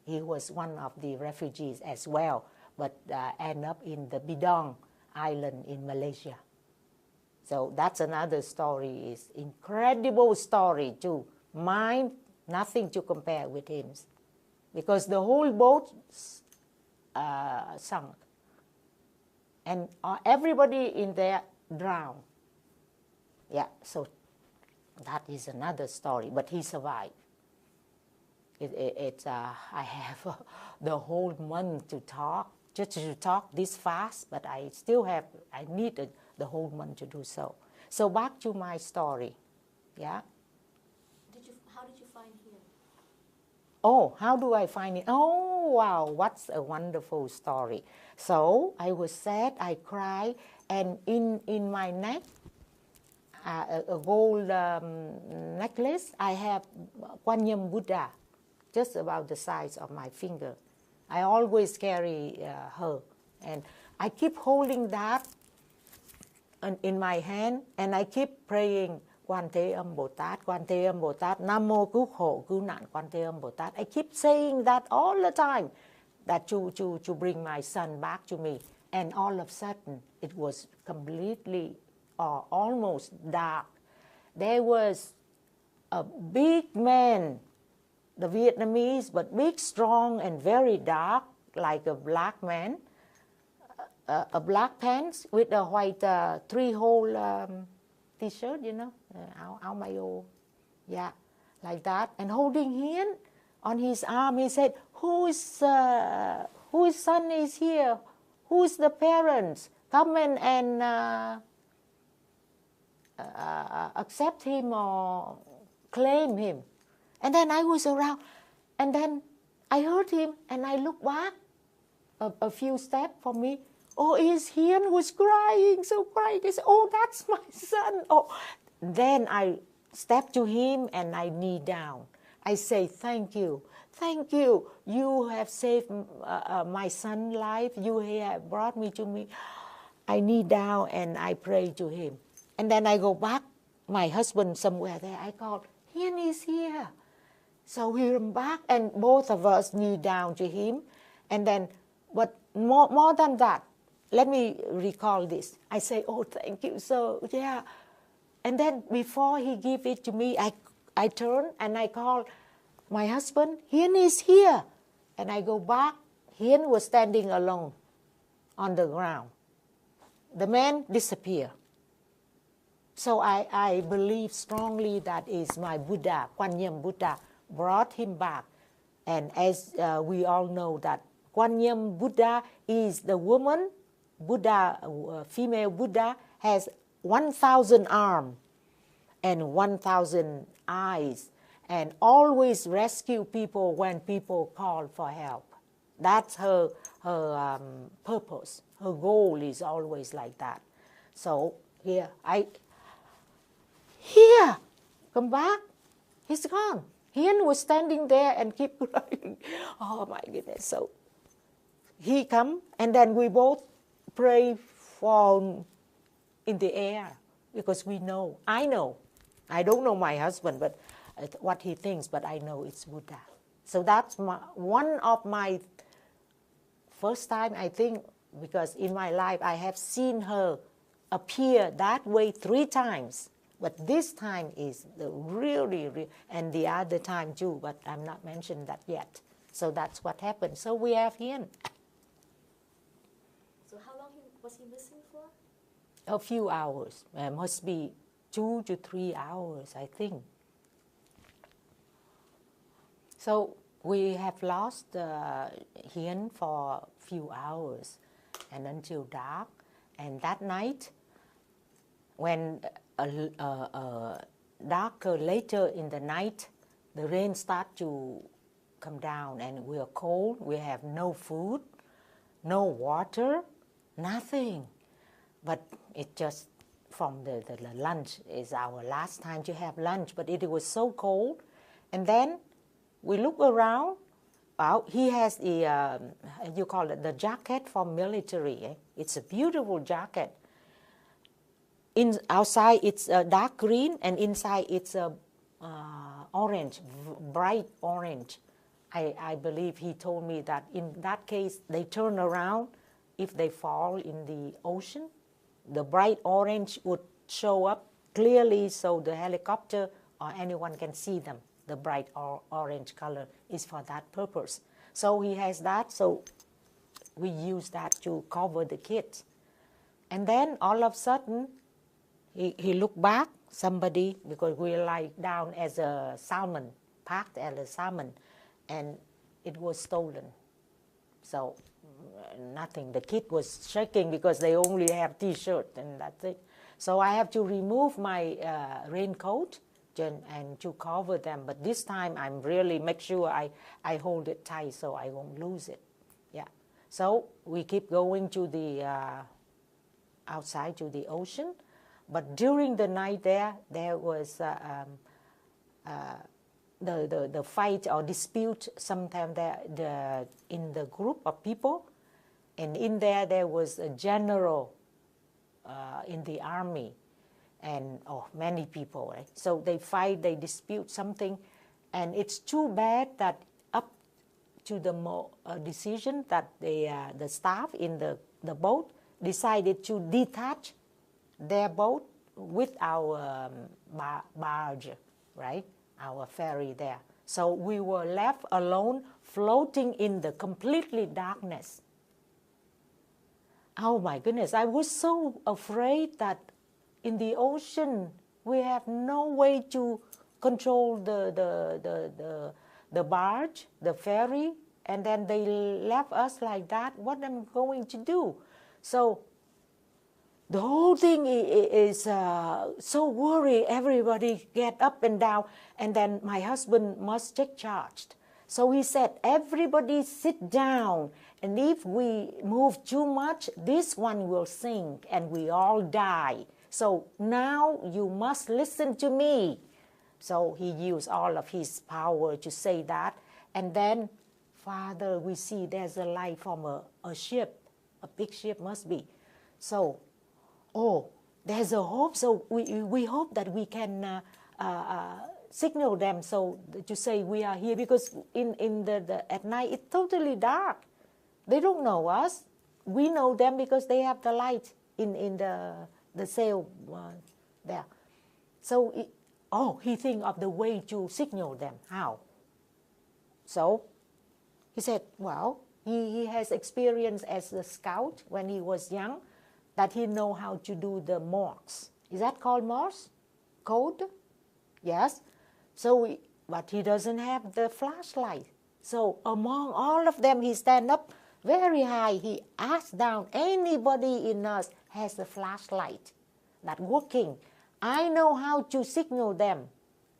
He was one of the refugees as well, but ended up in the Bidong Island in Malaysia. So that's another story. It's incredible story too. Mine, nothing to compare with him, because the whole boat sunk, and everybody in there drowned. Yeah, so that is another story, but he survived. I have the whole month to talk, just to talk this fast, but I need the whole month to do so. So back to my story, yeah? How did you find him? Oh, how do I find it? Oh, wow, what's a wonderful story. So I was sad, I cried, and in my neck, a gold necklace, I have Quan Yin Buddha, just about the size of my finger. I always carry her, and I keep holding that in my hand, and I keep praying Quan Thế Âm Bồ Tát, Quan Thế Âm Bồ Tát, Nam Mô Cứu Khổ Cứu Nạn Quan Thế Âm Bồ Tát. I keep saying that all the time, that to bring my son back to me. And all of a sudden, it was completely or almost dark. There was a big man, the Vietnamese, but big, strong, and very dark, like a black man, a black pants with a white three-hole T-shirt, you know, áo mayo, yeah, like that, and holding Hiến on his arm. He said, whose son is here? Who's the parents? Come and accept him or claim him. And then I was around, and then I heard him, and I looked back a few steps from me. Oh, is Hiến who's crying, so crying. I said, oh, that's my son. Oh, then I stepped to him and I knee down. I say, thank you. Thank you. You have saved my son's life. You have brought me to me. I knee down and I pray to him. And then I go back. My husband somewhere there. I called, Hiến is here. So we went back and both of us knee down to him. And then, but more than that, let me recall this. I say, oh, thank you, so yeah. And then before he give it to me, I turn and I call my husband, Hiến is here. And I go back. Hiến was standing alone on the ground. The man disappeared. So I believe strongly that is my Buddha, Quan Yin Buddha, brought him back. And as we all know that Quan Yin Buddha is the woman, Buddha, female Buddha, has 1,000 arms and 1,000 eyes, and always rescue people when people call for help. That's her purpose. Her goal is always like that. So here, come back. He's gone. Hiến was standing there and keep crying. Oh my goodness. So he come, and then we both pray for in the air, because we know, I don't know my husband, but what he thinks, but I know it's Buddha. So that's one of my first time, I think, because in my life I have seen her appear that way 3 times, but this time is the really, and the other time too, but I'm not mentioning that yet. So that's what happened. So we have Hiến. was he missing for? A few hours. Must be 2 to 3 hours, I think. So we have lost Hian for a few hours and until dark. And that night, when darker later in the night, the rain started to come down and we are cold. We have no food, no water, nothing. But it just from the lunch is our last time to have lunch. But it was so cold. And then we look around. Well, he has the, you call it the jacket for military. Eh? It's a beautiful jacket. Outside it's dark green and inside it's orange, bright orange. I believe he told me that in that case they turn around if they fall in the ocean. The bright orange would show up clearly so the helicopter or anyone can see them. The bright orange color is for that purpose. So he has that, so we use that to cover the kids. And then all of a sudden, he looked back, somebody, because we lie down as a salmon, parked as a salmon, and it was stolen. So nothing. The kid was shaking because they only have t-shirt and that's it. So I have to remove my raincoat and to cover them. But this time I'm really make sure I hold it tight so I won't lose it. Yeah. So we keep going to the outside to the ocean. But during the night there was the fight or dispute sometimes in the group of people. And in there was a general in the army and many people. Right? So they fight, they dispute something. And it's too bad that up to the decision that the staff in the boat decided to detach their boat with our barge, right? Our ferry there. So we were left alone, floating in the completely darkness. Oh my goodness, I was so afraid that in the ocean we have no way to control the barge, the ferry, and then they left us like that. What am I going to do? So the whole thing is so worried. Everybody get up and down. And then my husband must take charge. So he said, everybody sit down. And if we move too much, this one will sink and we all die. So now you must listen to me. So he used all of his power to say that. And then, Father, we see there's a light from a ship. A big ship must be. So, there's a hope. So we hope that we can signal them so to say we are here, because in the at night it's totally dark. They don't know us. We know them because they have the light in the sail there. So he think of the way to signal them. How? So he said, well, he has experience as a scout when he was young, that he know how to do the Morse. Is that called Morse code? Yes. So, but he doesn't have the flashlight. So among all of them, he stand up very high. He asked down, anybody in us has a flashlight that working. I know how to signal them.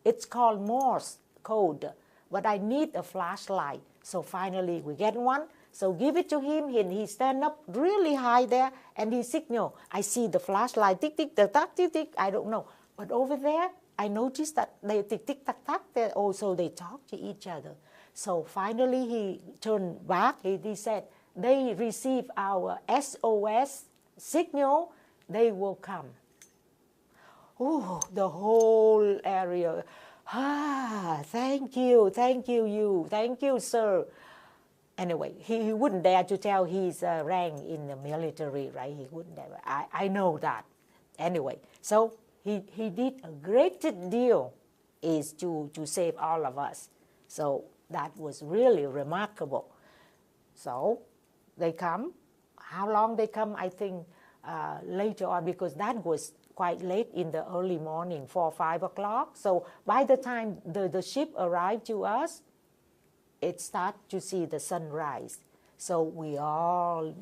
It's called Morse code, but I need a flashlight. So finally we get one. So give it to him, and he stand up really high there, and he signal. I see the flashlight, tick, tick, tack, tack, tick, tick, I don't know. But over there, I noticed that they tick, tick, tack, tack, also they talk to each other. So finally he turned back, he said, they receive our SOS signal, they will come. Oh, the whole area. Thank you, sir. Anyway, he wouldn't dare to tell his rank in the military, right? He wouldn't dare. I know that. Anyway, so he did a great deal is to save all of us. So that was really remarkable. So they come. How long they come, I think later on, because that was quite late in the early morning, 4 or 5 o'clock. So by the time the ship arrived to us, it started to see the sunrise. So we all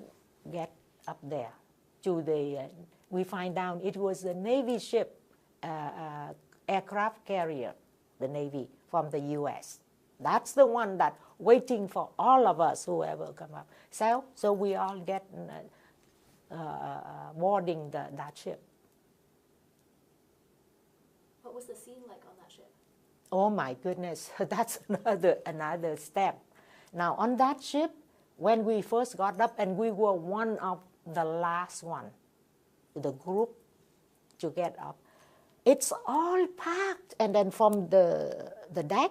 get up there to the, we find out it was the Navy ship, aircraft carrier, the Navy from the US. That's the one that waiting for all of us, whoever come up. So we all get boarding that ship. What was the scene like on that ship? Oh my goodness, that's another step. Now on that ship, when we first got up, and we were one of the last one, the group to get up, it's all packed. And then from the deck,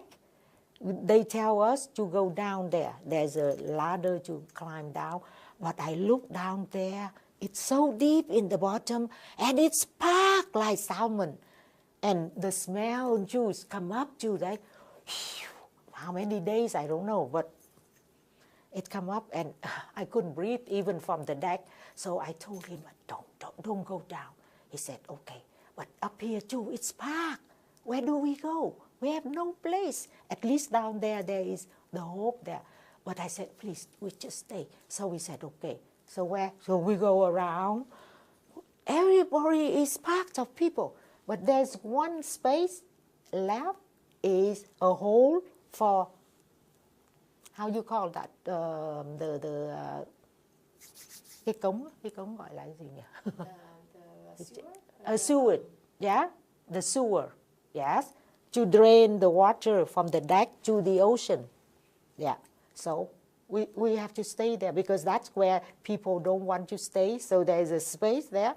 they tell us to go down there. There's a ladder to climb down. But I look down there, it's so deep in the bottom, and it's packed like salmon. And the smell and juice come up to that. How many days, I don't know, but it come up, and I couldn't breathe even from the deck. So I told him, don't go down. He said, okay, but up here too, it's packed. Where do we go? We have no place. At least down there, there is the hope there. But I said, please, we just stay. So we said, okay. So where? So we go around. Everybody is packed of people. But there's one space left, is a hole for, how you call that? Cái cống gọi là gì nhỉ? The sewer? A sewer, yeah, the sewer, yes, to drain the water from the deck to the ocean, yeah. So we have to stay there because that's where people don't want to stay. So there's a space there.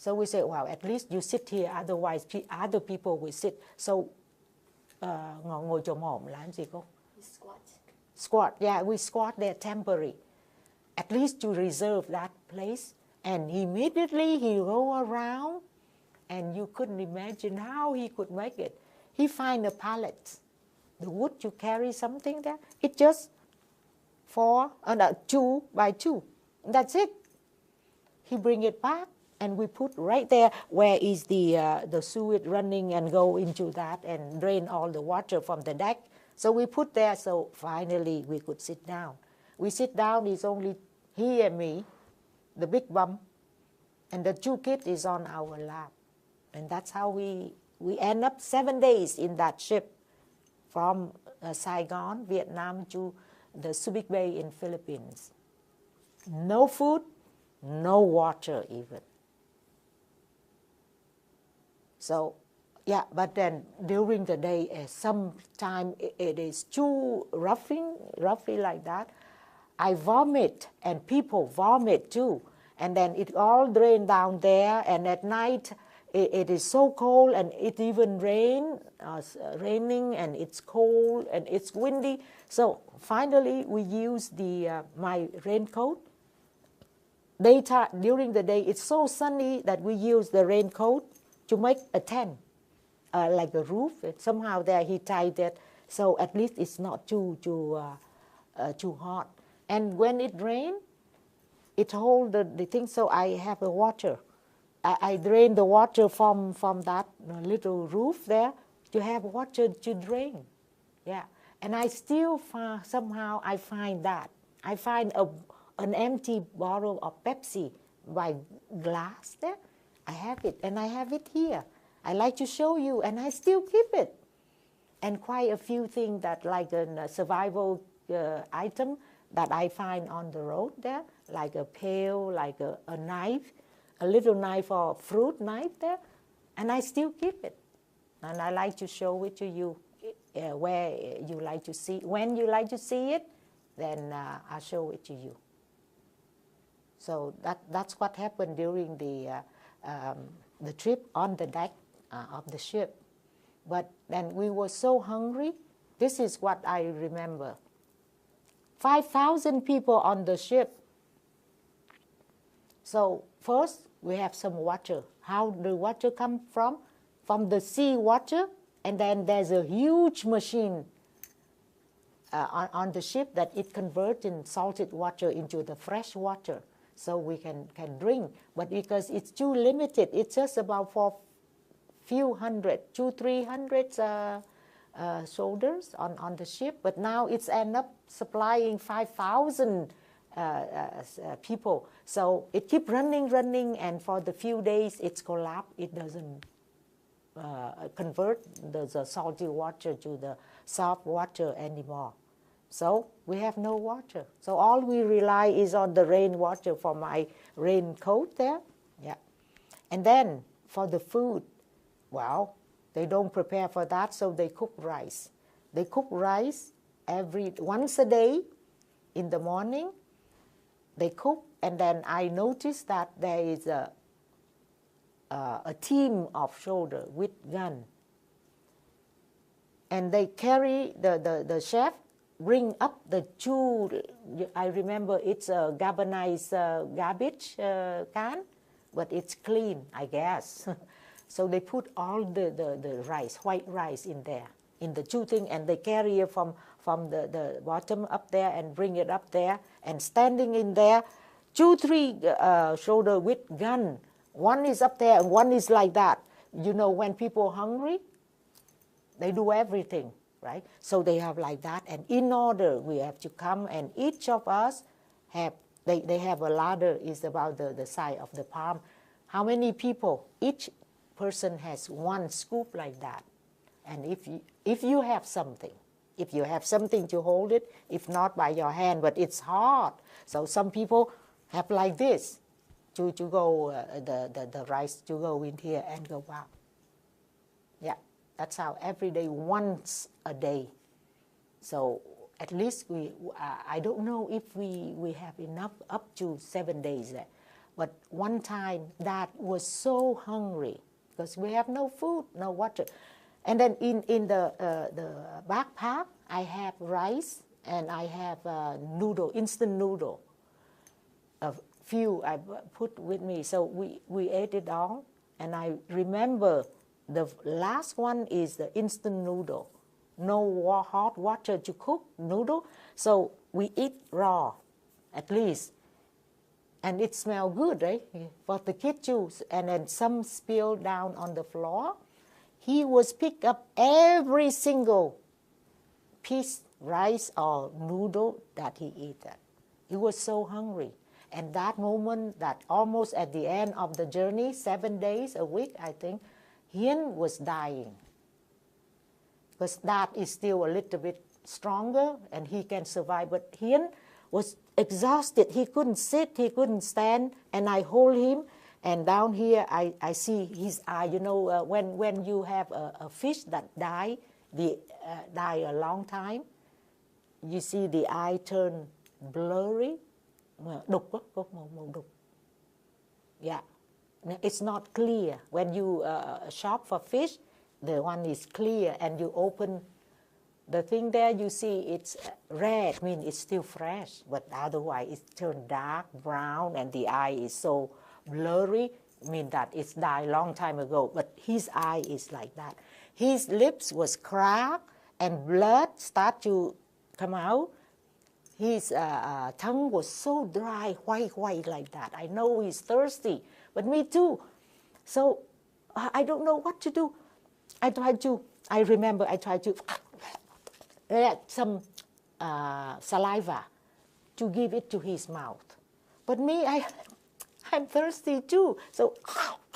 So we say, well, at least you sit here, otherwise other people will sit. So ngồi chồm hổm là gì cô? You squat. Squat, yeah, we squat there temporary, at least to reserve that place. And immediately he go around, and you couldn't imagine how he could make it. He find a pallet, the wood to carry something there. It just 2 by 2. That's it. He bring it back, and we put right there where is the sewage running and go into that and drain all the water from the deck. So we put there, so finally we could sit down. We sit down, it's only he and me, the big bum, and the 2 kids is on our lap. And that's how we end up 7 days in that ship from Saigon, Vietnam to the Subic Bay in Philippines. No food, no water even. So, yeah, but then during the day, sometimes it is too roughly like that. I vomit, and people vomit too. And then it all drain down there, and at night it is so cold, and it even raining, and it's cold, and it's windy. So finally we use my raincoat. During the day, it's so sunny that we use the raincoat to make a tent, like a roof. Somehow there he tied it, so at least it's not too hot. And when it rains, it holds the thing, so I have a water. I drain the water from that little roof there to have water to drain. Yeah, and I still somehow I find that. I find an empty bottle of Pepsi by glass there. I have it, and I have it here. I like to show you, and I still keep it. And quite a few things that like a survival item that I find on the road there, like a pail, like a knife, a little knife or fruit knife there, and I still keep it. And I like to show it to you where you like to see. When you like to see it, then I'll show it to you. So that's what happened during the trip on the deck of the ship. But then we were so hungry. This is what I remember. 5,000 people on the ship. So first we have some water. How the water come from? From the sea water, and then there's a huge machine on the ship that it converts in salted water into the fresh water. so we can drink. But because it's too limited, it's just about for few hundred, 200-300 soldiers on the ship. But now it's end up supplying 5,000 people. So it keep running, and for the few days it's collapsed. It doesn't convert the salty water to the soft water anymore. So we have no water. So all we rely is on the rainwater for my raincoat there. Yeah. And then for the food, well, they don't prepare for that, so they cook rice. They cook rice once a day in the morning. They cook, and then I noticed that there is a team of soldiers with gun, and they carry the chef bring up the two. I remember it's a galvanized garbage can, but it's clean, I guess. So they put all the rice, white rice in there, in the two things, and they carry it from the bottom up there and bring it up there, and standing in there, 2-3 soldiers with gun. One is up there and one is like that. You know, when people are hungry, they do everything, right? So they have like that, and in order we have to come, and each of us have, they have a ladder, is about the size of the palm. How many people? Each person has one scoop like that. And if you have something, to hold it, if not by your hand, but it's hard. So some people have like this to go, the rice to go in here and go out. Yeah, that's how every day, once a day. So at least I don't know if we have enough up to 7 days there. But one time Dad was so hungry because we have no food, no water. And then in the backpack, I have rice and I have noodle, instant noodle. A few I put with me. So we ate it all. And I remember the last one is the instant noodle. No hot water to cook noodle. So we eat raw, at least. And it smells good, right? For the kid too. And then some spilled down on the floor. He was pick up every single piece rice or noodle that he ate. He was so hungry. And that moment, that almost at the end of the journey, 7 days, a week, I think, Hiên was dying. Because Dad is still a little bit stronger and he can survive. But Hiên was exhausted. He couldn't sit, he couldn't stand, and I hold him. And down here, I see his eye. You know, when you have a fish that die a long time, you see the eye turn blurry. Đục á, có màu đục. Yeah, it's not clear. When you shop for fish, the one is clear, and you open the thing there, you see it's red, mean it's still fresh, but otherwise it's turned dark, brown, and the eye is so blurry, mean that it's died a long time ago, but his eye is like that. His lips was cracked and blood start to come out. His tongue was so dry, white like that. I know he's thirsty, but me too. So I don't know what to do. I tried to add some saliva to give it to his mouth. But me, I'm thirsty too. So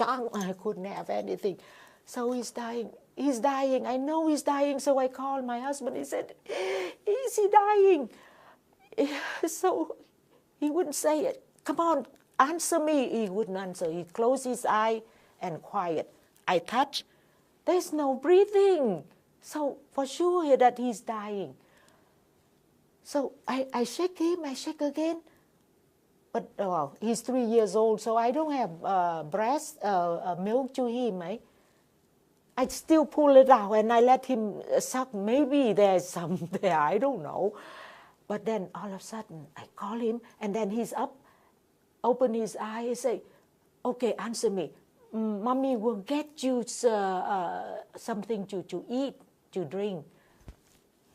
I couldn't have anything. So he's dying. He's dying. I know he's dying. So I called my husband. He said, is he dying? So he wouldn't say it. Come on, answer me. He wouldn't answer. He closed his eye and quiet. I touch. There's no breathing. So for sure that he's dying. So I shake him. I shake again. But he's 3 years old, so I don't have breast milk to him. I still pull it out and I let him suck. Maybe there's some there, I don't know. But then all of a sudden, I call him, and then he's up, open his eye, and say, okay, answer me. Mommy will get you something to eat, to drink.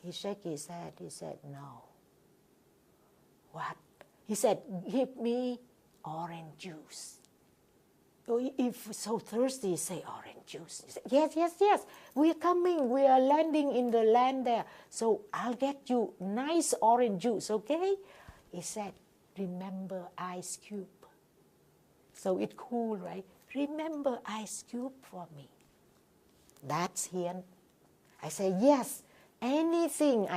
He shook his head. He said, no. What? He said, give me orange juice. If so thirsty, say orange juice. He said, yes, yes, yes, we are coming, we are landing in the land there. So I'll get you nice orange juice, okay? He said, remember ice cube. So it's cool, right? Remember ice cube for me. That's Hiền. I say, yes, anything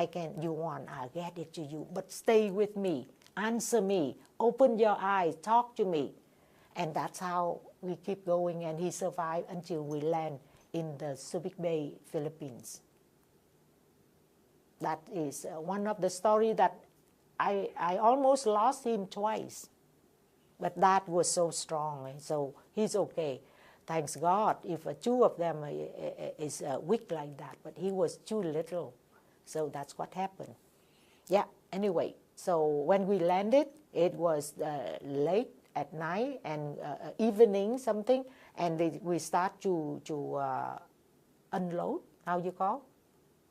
you want, I'll get it to you. But stay with me, answer me, open your eyes, talk to me. And that's how we keep going, and he survived until we land in the Subic Bay, Philippines. That is one of the stories that I almost lost him twice. But that was so strong, and so he's okay. Thanks God, if two of them is weak like that, but he was too little. So that's what happened. Yeah, anyway, so when we landed, it was late at night and evening something, and we start to unload, how you call,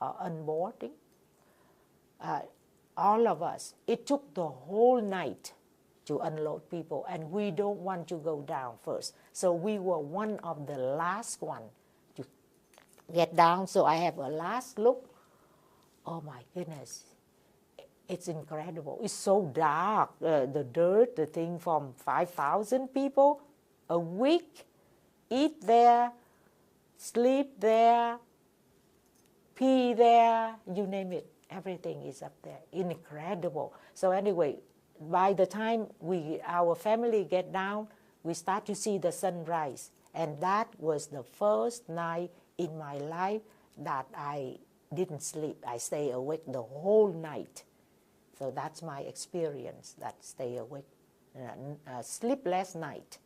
unboarding. All of us, it took the whole night to unload people, and we don't want to go down first. So we were one of the last one to get down. So I have a last look. Oh my goodness. It's incredible. It's so dark. The dirt, the thing from 5,000 people a week, eat there, sleep there, pee there, you name it. Everything is up there. Incredible. So anyway, by the time our family get down, we start to see the sunrise. And that was the first night in my life that I didn't sleep. I stay awake the whole night. So that's my experience, that stay awake, sleepless night,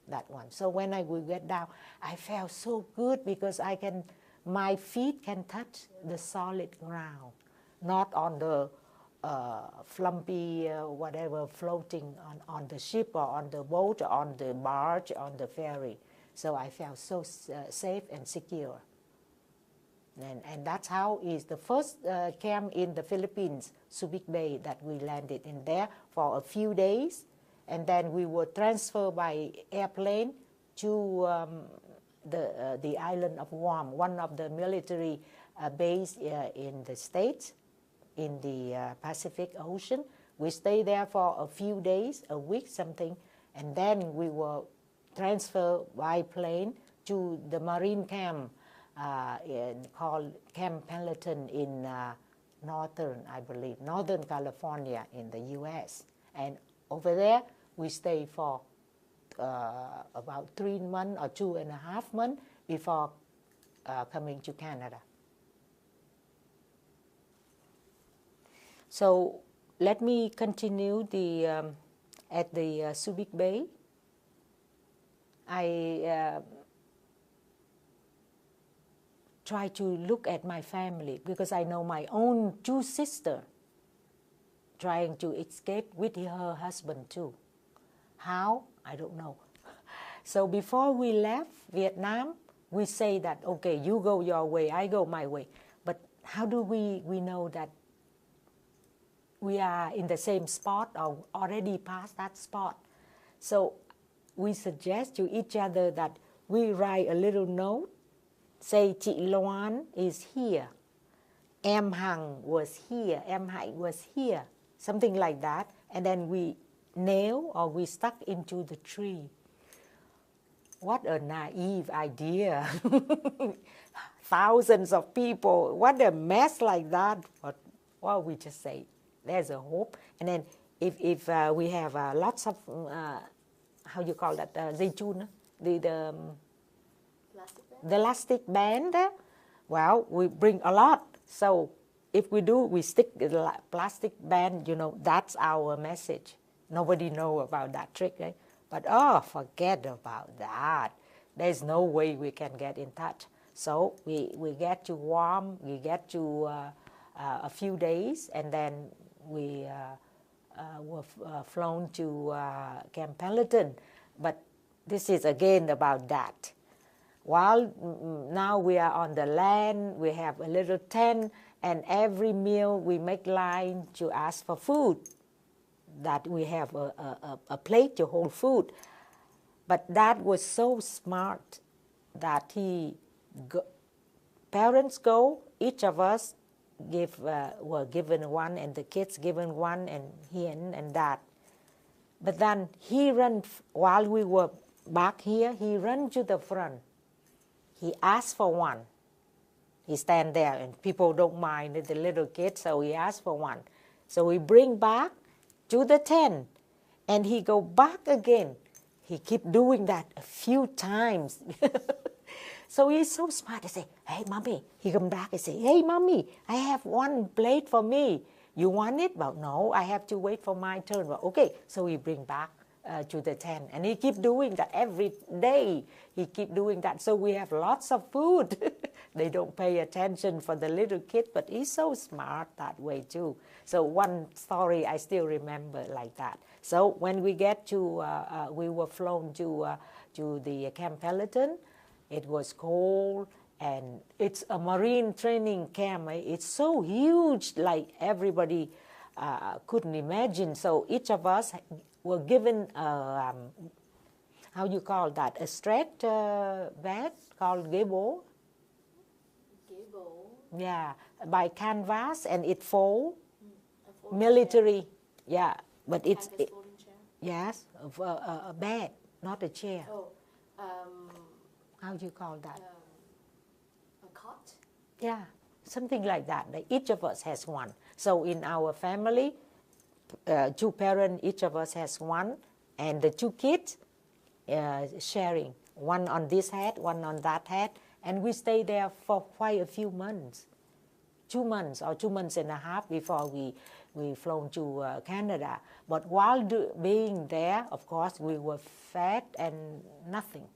that one. So when we get down, I felt so good because my feet can touch the solid ground, not on the flumpy whatever floating on the ship or on the boat or on the barge, on the ferry. So I felt so safe and secure. And that's how is the first camp in the Philippines, Subic Bay, that we landed in there for a few days. And then we were transferred by airplane to the island of Guam, one of the military base in the States, in the Pacific Ocean. We stayed there for a few days, a week something, and then we were transferred by plane to the Marine camp called Camp Pendleton in Northern California in the U.S. And over there, we stayed for about 3 months or 2.5 months before coming to Canada. So let me continue at the Subic Bay. I try to look at my family because I know my own 2 sisters trying to escape with her husband too. How? I don't know. So before we left Vietnam, we say that, okay, you go your way, I go my way. But how do we know that we are in the same spot or already past that spot? So we suggest to each other that we write a little note, say chị Loan is here, Em Hằng was here, Em Hạnh was here, something like that. And then we nail or we stuck into the tree. What a naive idea. Thousands of people, what a mess like that. But well, we just say, there's a hope. And then if we have lots of, how you call that, dây chun, the elastic band, well, we bring a lot. So if we do, we stick the plastic band, that's our message. Nobody know about that trick, right? But forget about that. There's no way we can get in touch. So we get to Guam, we get to a few days, and then we were flown to Camp Pendleton. But this is again about that. While now we are on the land, we have a little tent, and every meal we make line to ask for food. that we have a plate to hold food. But Dad was so smart that parents go, each of us were given one, and the kids given one, and he and Dad. But then he ran, while we were back here, he ran to the front. He asked for one. He stand there, and people don't mind the little kids, so he asked for one. So we bring back to the tent, and he go back again. He keep doing that a few times. So he's so smart. I say, hey, mommy. He come back and say, hey, mommy, I have one plate for me. You want it? Well, no, I have to wait for my turn. Well, okay. So we bring back to the tent. And he keep doing that every day. He keep doing that. So we have lots of food. They don't pay attention for the little kid, but he's so smart that way too. So one story I still remember like that. So when we get to, we were flown to the Camp Pendleton. It was cold, and it's a marine training camp. It's so huge, like everybody couldn't imagine. So each of us were given, how you call that, a straight bed called gable. Gable. Yeah, by canvas, and it fold. Military, yeah, but it's Folding chair. yes, a bed, not a chair. Oh, How do you call that? a cot. Yeah, something like that. Like each of us has one. So in our family, two parents, each of us has one, and the two kids sharing, one on this head, one on that head, and we stay there for quite a few months, 2 months or 2 months and a half before we flown to Canada. But while being there, of course, we were fed and nothing.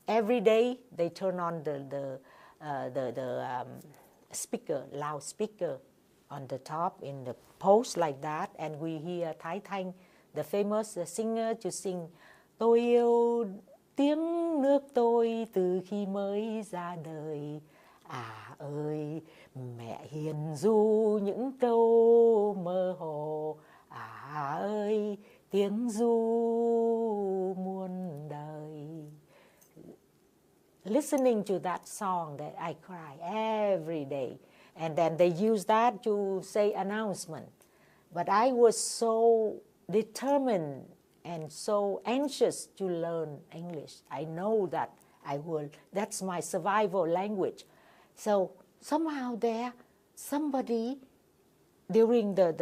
Every day they turn on the speaker, loudspeaker on the top in the post like that, and we hear Thái Thanh, the famous singer, to sing Tôi yêu tiếng nước tôi từ khi mới ra đời. À ơi, mẹ hiền ru những câu mơ hồ. À ơi, tiếng ru muôn đời. Listening to that song that I cry every day. And then they use that to say announcement. But I was so determined and so anxious to learn English. I know that I will. That's my survival language. So somehow there, somebody during the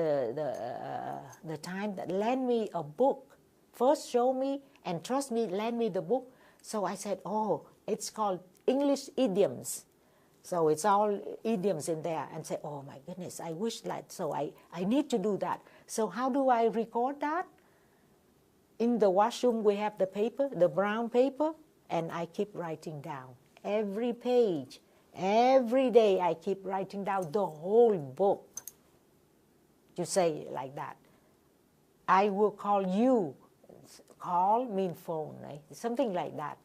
time that lent me a book, first show me and trust me, lend me the book. So I said, oh, it's called English idioms. So it's all idioms in there, and say, oh my goodness, I wish that, so I need to do that. So how do I record that? In the washroom we have the paper, the brown paper, and I keep writing down every page. Every day I keep writing down the whole book. You say it like that. I will call you. Call means phone, right? Something like that.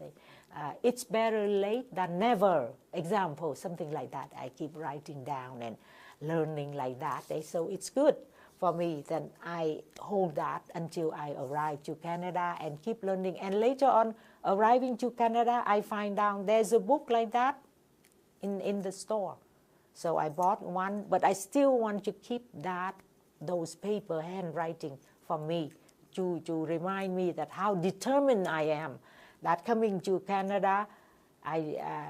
It's better late than never. Example, something like that. I keep writing down and learning like that. So it's good for me. Then I hold that until I arrive to Canada and keep learning. And later on, arriving to Canada, I find out there's a book like that in the store. So I bought one, but I still want to keep those paper handwriting for me to remind me that how determined I am. That coming to Canada, I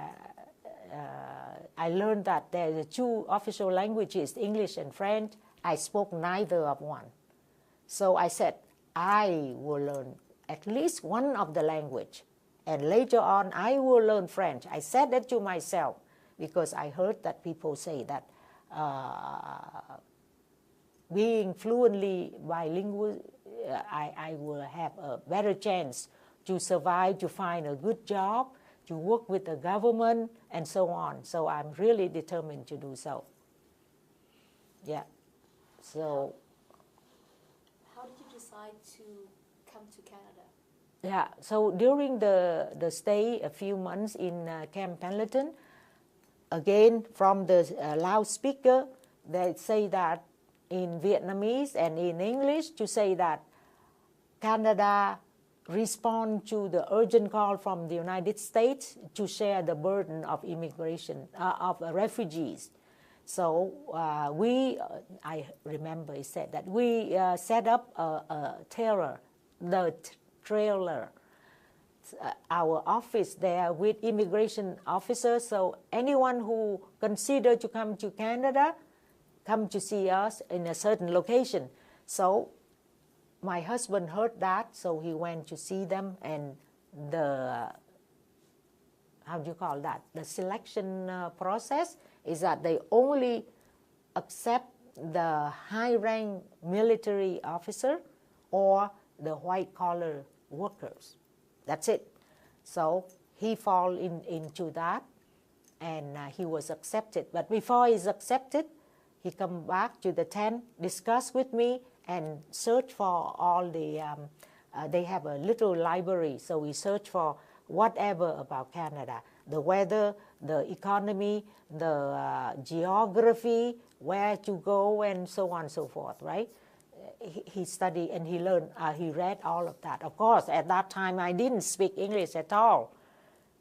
learned that there are two official languages, English and French. I spoke neither of one. So I said, I will learn at least one of the language. And later on, I will learn French. I said that to myself because I heard that people say that being fluently bilingual, I will have a better chance to survive, to find a good job, to work with the government, and so on. So I'm really determined to do so. Yeah. So. How did you decide to come to Canada? Yeah. So during the stay, a few months in Camp Pendleton, again from the loudspeaker, they say that in Vietnamese and in English to say that Canada respond to the urgent call from the United States to share the burden of immigration, of refugees. So I remember it said that we set up a trailer, our office there with immigration officers. So anyone who consider to come to Canada, come to see us in a certain location. So my husband heard that, so he went to see them, and the, how do you call that? The selection process is that they only accept the high-rank military officer or the white-collar workers. That's it. So he fall into that, and he was accepted. But before he's accepted, he come back to the tent, discuss with me, and search for all the, they have a little library, so we search for whatever about Canada, the weather, the economy, the geography, where to go, and so on and so forth, right? He studied and he learned, he read all of that. Of course, at that time, I didn't speak English at all.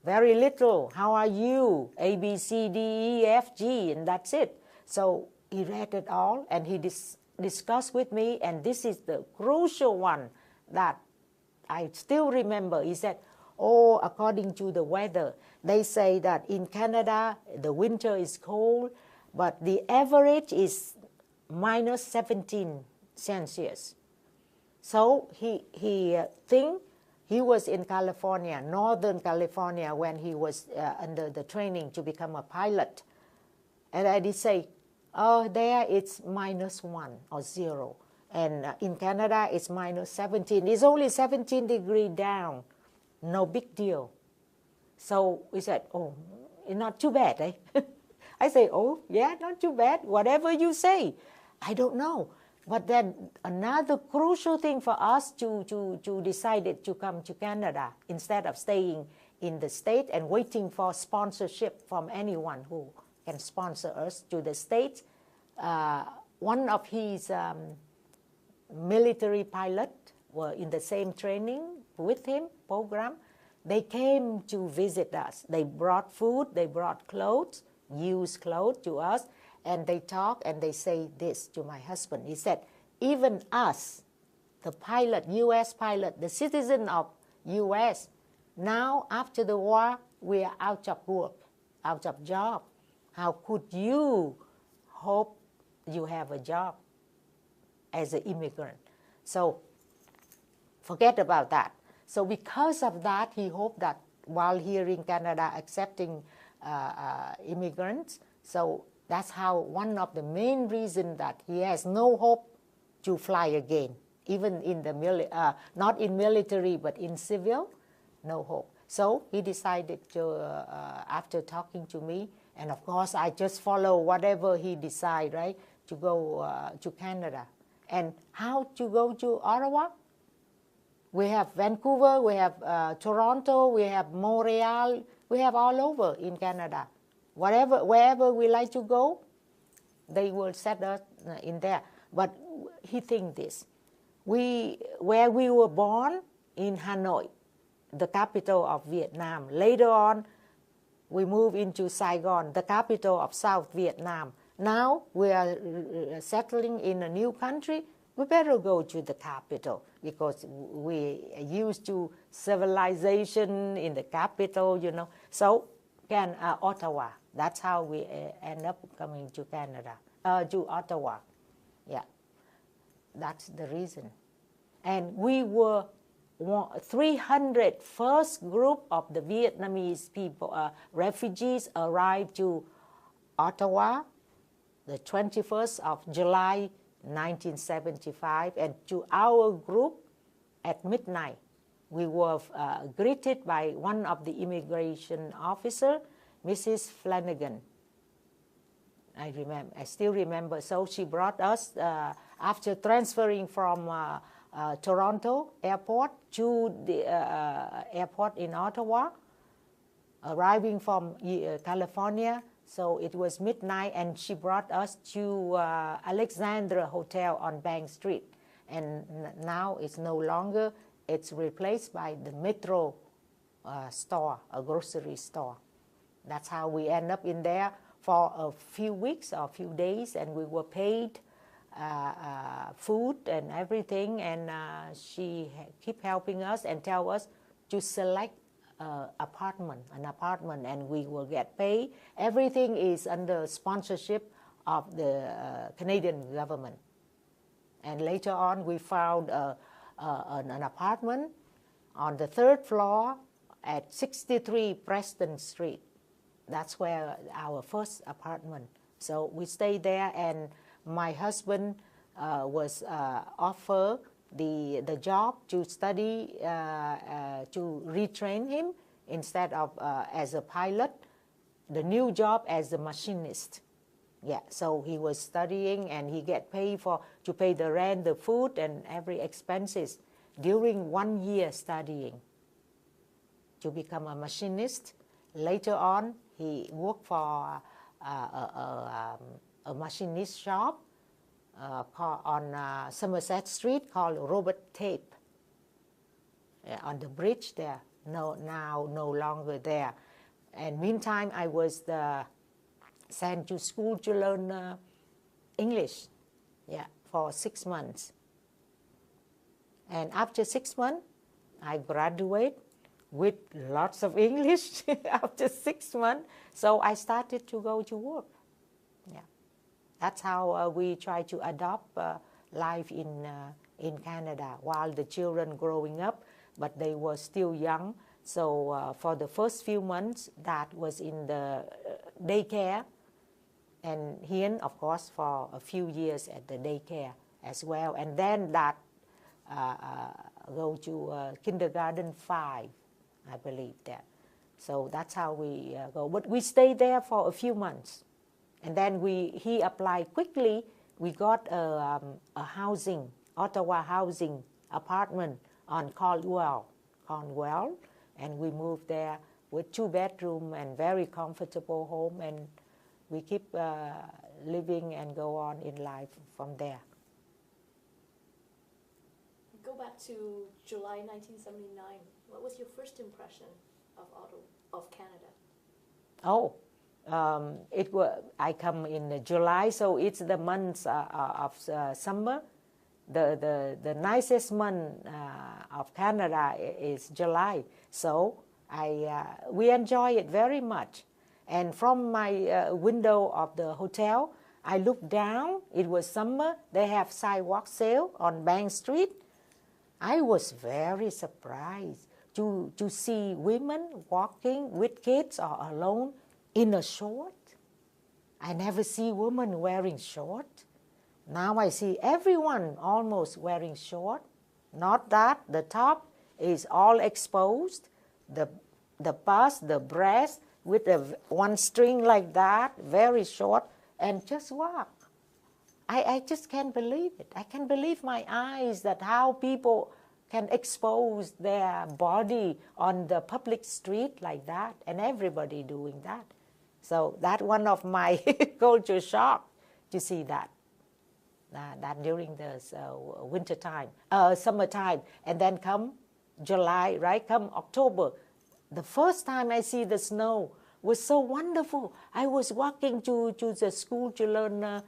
Very little. How are you? A, B, C, D, E, F, G, and that's it. So he read it all, and he discussed with me, and this is the crucial one that I still remember. He said, oh, according to the weather, they say that in Canada, the winter is cold, but the average is minus 17 Celsius. So he think he was in California, Northern California, when he was under the training to become a pilot. And I did say, oh, there it's -1 or 0. And in Canada, it's minus 17. It's only 17 degrees down. No big deal. So we said, oh, it's not too bad, eh? I say, oh, yeah, not too bad. Whatever you say. I don't know. But then another crucial thing for us to decide to come to Canada instead of staying in the state and waiting for sponsorship from anyone who can sponsor us to the States. One of his military pilot were in the same training with him program. They came to visit us. They brought food, they brought clothes, used clothes to us, and they talk and they say this to my husband. He said, even us, the pilot, U.S. pilot, the citizen of U.S., now after the war, we are out of work, out of job. How could you hope you have a job as an immigrant? So forget about that. So because of that, he hoped that while here in Canada accepting immigrants, so that's how one of the main reasons that he has no hope to fly again, even in the not in military but in civil, no hope. So he decided to, after talking to me, and of course I just follow whatever he decide, right, to go to Canada. And how to go to Ottawa? We have Vancouver, we have Toronto, we have Montreal, we have all over in Canada. Wherever we like to go, they will set us in there. But he thinks this. Where we were born, in Hanoi, the capital of Vietnam. Later on, we moved into Saigon, the capital of South Vietnam. Now we are settling in a new country. We better go to the capital because we are used to civilization in the capital, you know. So, Ottawa. That's how we end up coming to Canada, to Ottawa. Yeah, that's the reason. And we were 300 first group of the Vietnamese people, refugees arrived to Ottawa the 21st of July 1975, and to our group at midnight. We were greeted by one of the immigration officer, Mrs. Flanagan. I still remember. So she brought us, after transferring from Toronto airport to the airport in Ottawa, arriving from California. So it was midnight, and she brought us to Alexandra Hotel on Bank Street. And now it's no longer, it's replaced by the Metro store, a grocery store. That's how we end up in there for a few weeks or a few days, and we were paid food and everything, and she keep helping us and tell us to select an apartment, and we will get paid. Everything is under sponsorship of the Canadian government. And later on, we found an apartment on the 3rd floor at 63 Preston Street. That's where our first apartment. So we stayed there, and my husband was offered the job to study, to retrain him instead of as a pilot, the new job as a machinist. Yeah, so he was studying, and he get paid to pay the rent, the food, and every expenses during 1 year studying to become a machinist. Later on, he worked for a machinist shop on Somerset Street called Robert Tape, on the bridge there. Now no longer there. And meantime, I was sent to school to learn English, for 6 months. And after 6 months, I graduate with lots of English after 6 months. So I started to go to work. Yeah, that's how we try to adopt life in Canada while the children growing up, but they were still young. So for the first few months, that was in the daycare, and Hian, of course, for a few years at the daycare as well. And then that go to kindergarten 5, I believe that. So that's how we go. But we stayed there for a few months. And then he applied quickly. We got a housing, Ottawa housing apartment on Coeurs, and we moved there with 2 bedrooms and very comfortable home, and we keep living and go on in life from there. Go back to July 1979. What was your first impression of Canada? Oh, I come in July, so it's the months of summer. The nicest month of Canada is July, so we enjoy it very much. And from my window of the hotel, I look down. It was summer. They have sidewalk sale on Bank Street. I was very surprised to see women walking with kids or alone in a short. I never see women wearing short. Now I see everyone almost wearing short. Not that the top is all exposed, the bust, the breast with one string like that, very short, and just walk. I just can't believe it. I can't believe my eyes that how people can expose their body on the public street like that, and everybody doing that. So that one of my culture shock to see that during the winter time, summertime, and then come July, right? Come October, the first time I see the snow was so wonderful. I was walking to the school to learn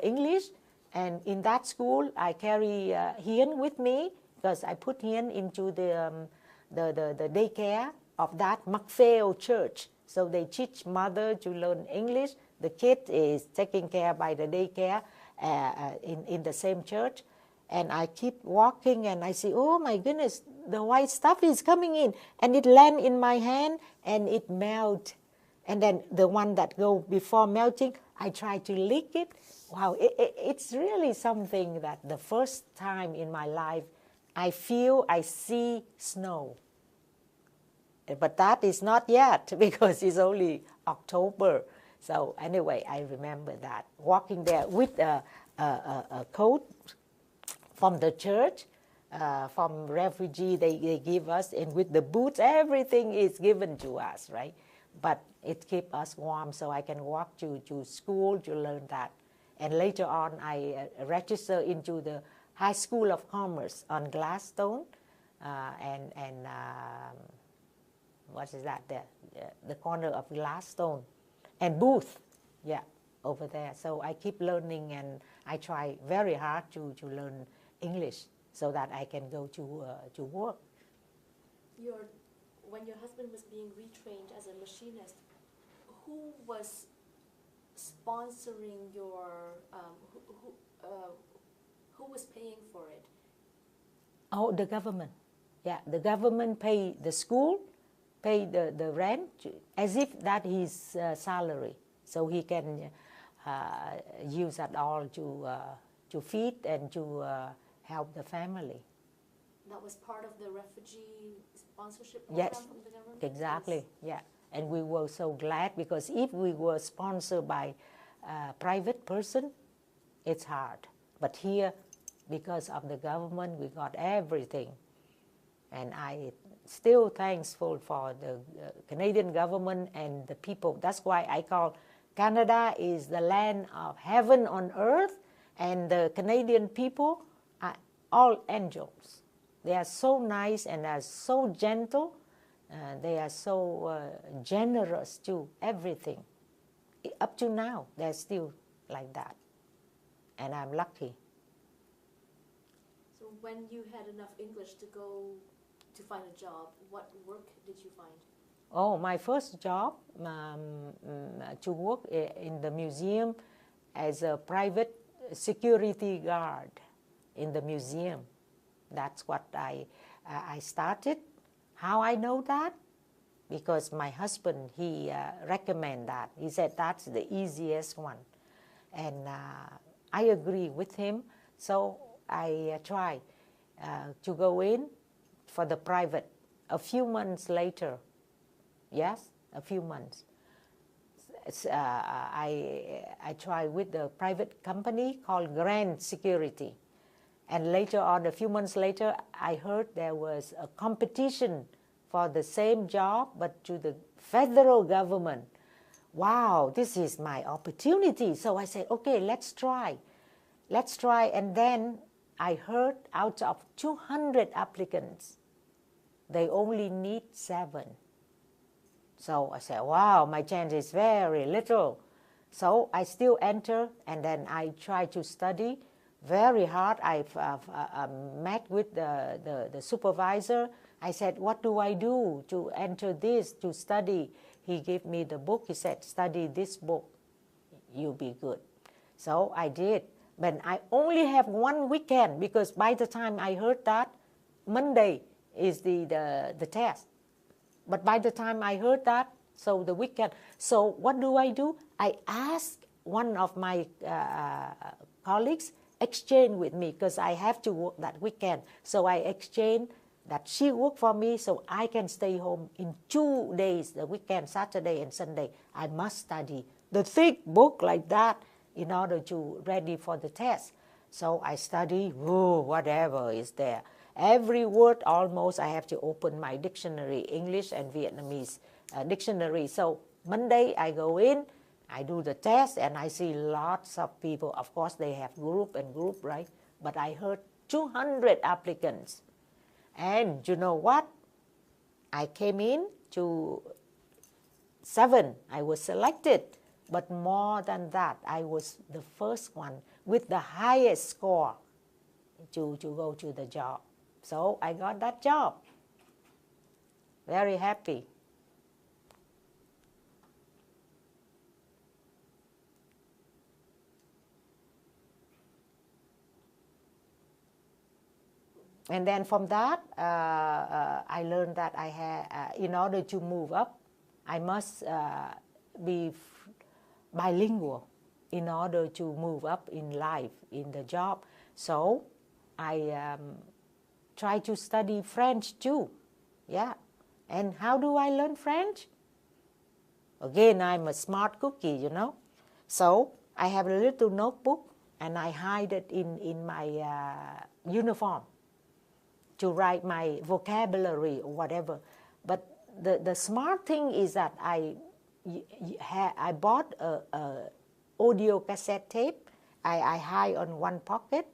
English, and in that school I carry Hian with me because I put Hian into the daycare of that McPhail church. So they teach mother to learn English. The kid is taken care by the daycare in the same church. And I keep walking and I see, oh my goodness, the white stuff is coming in. And it lands in my hand and it melts. And then the one that go before melting, I try to lick it. Wow, it's really something that the first time in my life I see snow. But that is not yet because it's only October. So anyway, I remember that. Walking there with a coat from the church, from refugee they give us, and with the boots, everything is given to us, right? but it keeps us warm, so I can walk to school to learn that. And later on, I registered into the High School of Commerce on Gladstone, and what is that there? The corner of Gladstone and Booth, yeah, over there. So I keep learning, and I try very hard to learn English so that I can go to work. When your husband was being retrained as a machinist, who was sponsoring your, who was paying for it? Oh, the government. Yeah, the government pay the school, pay the rent, as if that his salary. So he can use that all to feed and to help the family. That was part of the refugee sponsorship program from the government? Exactly, yeah. And we were so glad, because if we were sponsored by a private person, it's hard. But here, because of the government, we got everything. And I still thankful for the Canadian government and the people. That's why I call Canada is the land of heaven on earth, and the Canadian people are all angels. They are so nice and are so gentle. They are so generous to everything. Up to now, they're still like that. And I'm lucky. So when you had enough English to go to find a job, what work did you find? Oh, my first job to work in the museum as a private security guard in the museum. That's what I started. How I know that? Because my husband, he recommended that. He said that's the easiest one. And I agree with him. So I tried to go in for the private. A few months later, yes, a few months, I tried with the private company called Grand Security. And later on, a few months later, I heard there was a competition for the same job, but to the federal government. Wow, this is my opportunity. So I said, okay, let's try. Let's try. And then I heard out of 200 applicants, they only need 7. So I said, wow, my chance is very little. So I still enter, and then I try to study very hard. I met with the supervisor. I said, what do I do to enter this, to study? He gave me the book. He said, study this book. You'll be good. So I did. But I only have one weekend, because by the time I heard that, Monday is the test. But by the time I heard that, so the weekend. So what do? I asked one of my colleagues, exchange with me, because I have to work that weekend. So I exchanged that she worked for me, so I can stay home in 2 days, the weekend, Saturday and Sunday. I must study the thick book like that in order to ready for the test. So I study, whatever is there. Every word almost I have to open my dictionary, English and Vietnamese dictionary. So Monday I go in, I do the test, and I see lots of people. Of course, they have group and group, right? But I heard 200 applicants. And you know what? I came in to 7. I was selected. But more than that, I was the first one with the highest score to go to the job. So I got that job. Very happy. And then from that, I learned that I had, in order to move up, I must be bilingual in order to move up in life, in the job. So I try to study French too. Yeah. And how do I learn French? Again, I'm a smart cookie, you know. So I have a little notebook, and I hide it in my uniform to write my vocabulary or whatever. But the smart thing is that I I bought a audio cassette tape. I hide on one pocket,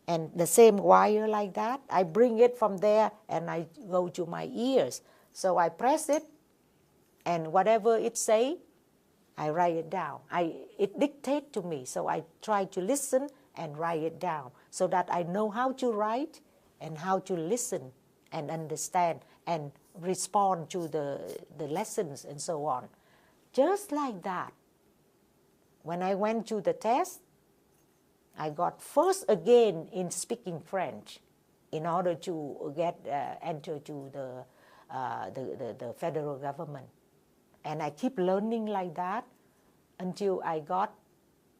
and the same wire like that. I bring it from there and I go to my ears. So I press it, and whatever it say, I write it down. It dictates to me, so I try to listen and write it down so that I know how to write and how to listen and understand and respond to the lessons and so on. Just like that. When I went to the test, I got first again in speaking French in order to get enter to the federal government. And I keep learning like that until I got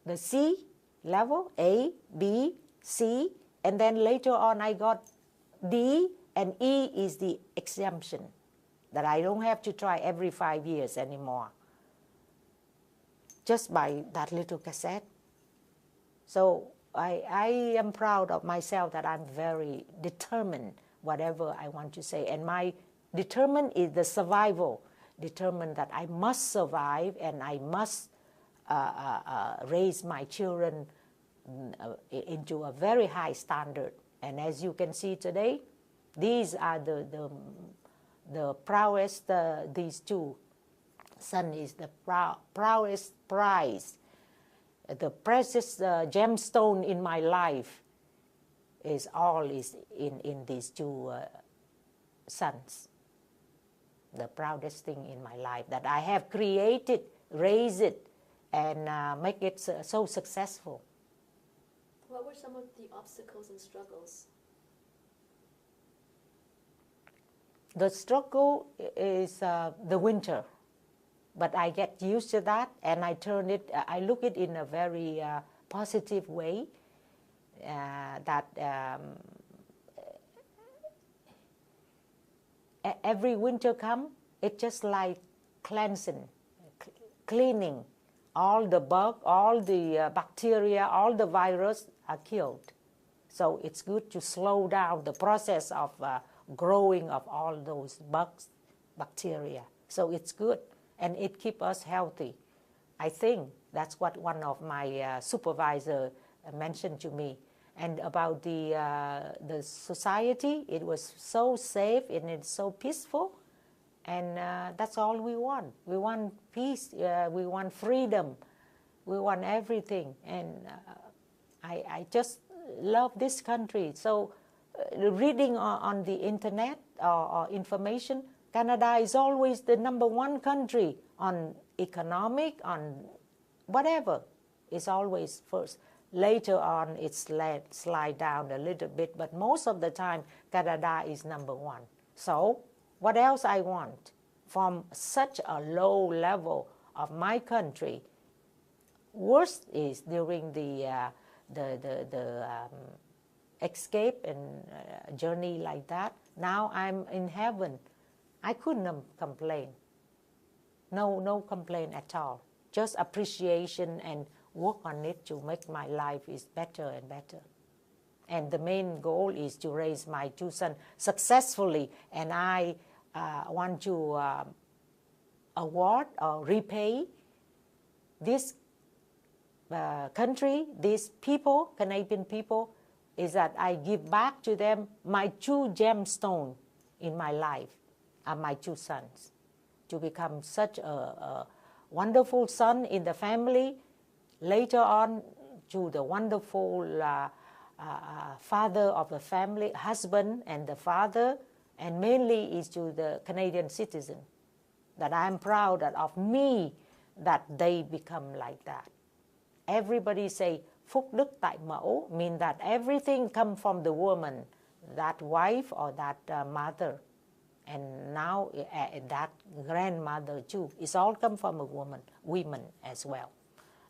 the C level, A, B, C, and then later on I got D, and E is the exemption, that I don't have to try every 5 years anymore, just by that little cassette. So I am proud of myself that I'm very determined, whatever I want to say. And my determined is the survival, determined that I must survive and I must raise my children into a very high standard. And as you can see today, these are the proudest, these two sons is the proudest prize. The precious gemstone in my life is in these two sons. The proudest thing in my life that I have created, raised it, and make it so successful. What were some of the obstacles and struggles? The struggle is the winter, but I get used to that, and I look it in a very positive way. That every winter come, it's just like cleansing, cleaning. All the bug, all the bacteria, all the virus are killed. So it's good to slow down the process of growing of all those bugs, bacteria. So it's good, and it keeps us healthy. I think that's what one of my supervisors mentioned to me. And about the society, it was so safe and it's so peaceful. And that's all we want. We want peace, we want freedom, we want everything. And I just love this country. So reading on the internet or information, Canada is always the #1 country on economic, on whatever. It's always first. Later on, it slide down a little bit, but most of the time, Canada is #1. So what else I want from such a low level of my country? Worst is during the escape and journey like that. Now I'm in heaven. I couldn't complain. No complaint at all. Just appreciation and work on it to make my life is better and better. And the main goal is to raise my two sons successfully. And I want to award or repay this country, these people, Canadian people, is that I give back to them my two gemstones in my life, are my two sons, to become such a wonderful son in the family, later on to the wonderful father of the family, husband and the father, and mainly is to the Canadian citizen, that I'm proud of me that they become like that. Everybody say, phúc đức tại mẫu, mean that everything come from the woman, that wife or that mother. And now that grandmother too. It's all come from a women as well.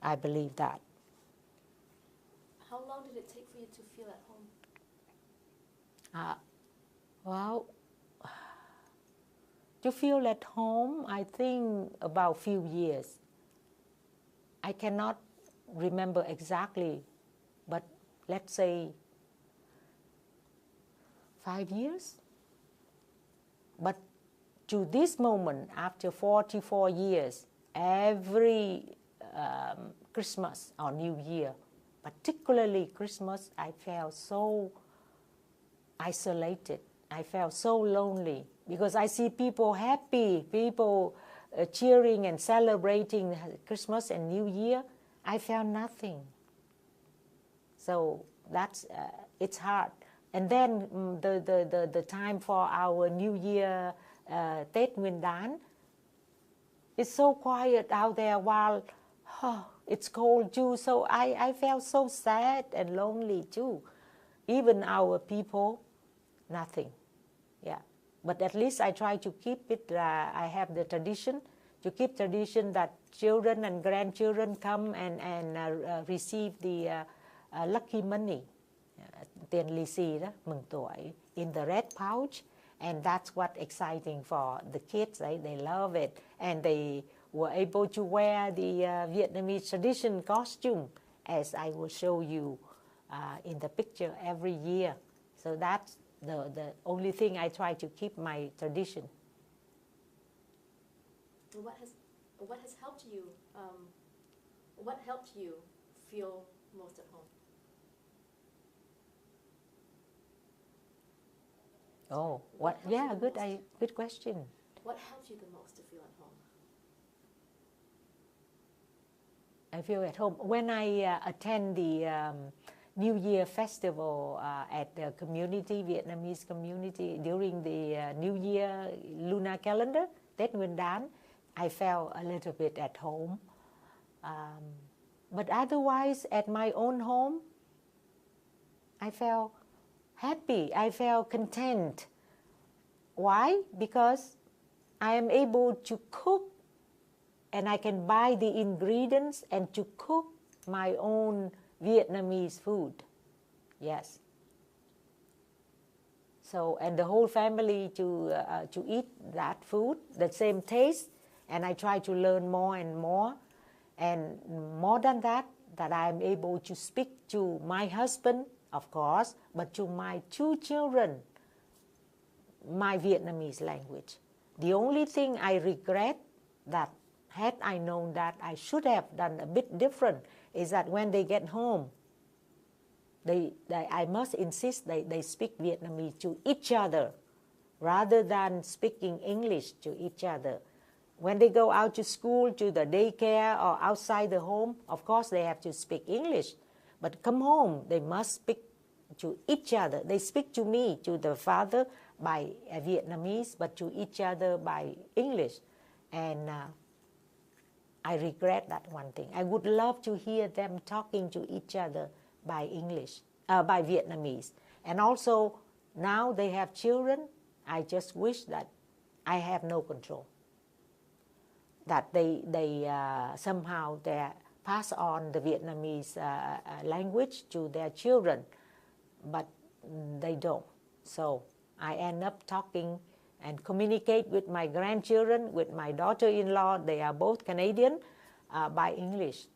I believe that. How long did it take for you to feel at home? Well, to feel at home, I think about few years. I cannot remember exactly, but let's say 5 years. But to this moment, after 44 years, every Christmas or New Year, particularly Christmas, I felt so isolated. I felt so lonely because I see people happy, people cheering and celebrating Christmas and New Year. I felt nothing. So that's it's hard. And then the time for our New Year Tết Nguyên đán, it's so quiet out there while it's cold too. So I felt so sad and lonely too. Even our people, nothing. Yeah. But at least I try to keep it. I have the tradition to keep tradition that children and grandchildren come and receive the lucky money, tiền lì xì đó, mừng tuổi, in the red pouch, and that's what exciting for the kids. Right? They love it, and they were able to wear the Vietnamese tradition costume, as I will show you in the picture every year. So that's the only thing I try to keep my tradition. What has helped you? What helped you feel most at home? Oh, what? Yeah, good question. What helped you the most to feel at home? I feel at home when I attend the New Year festival at the community, Vietnamese community, during the New Year lunar calendar, Tết Nguyên đán. I felt a little bit at home. But otherwise, at my own home, I felt happy. I felt content. Why? Because I am able to cook, and I can buy the ingredients and to cook my own Vietnamese food. Yes. So, and the whole family to eat that food, the same taste, and I try to learn more and more. And more than that I am able to speak to my husband, of course, but to my 2 children, my Vietnamese language. The only thing I regret that had I known that I should have done a bit different is that when they get home, I must insist they speak Vietnamese to each other rather than speaking English to each other. When they go out to school, to the daycare or outside the home, of course they have to speak English. But come home, they must speak to each other. They speak to me, to the father, by Vietnamese, but to each other by English. And I regret that one thing. I would love to hear them talking to each other by English, by Vietnamese. And also, now they have children. I just wish that I have no control. That they somehow pass on the Vietnamese language to their children, but they don't. So I end up talking and communicate with my grandchildren, with my daughter-in-law. They are both Canadian, by English.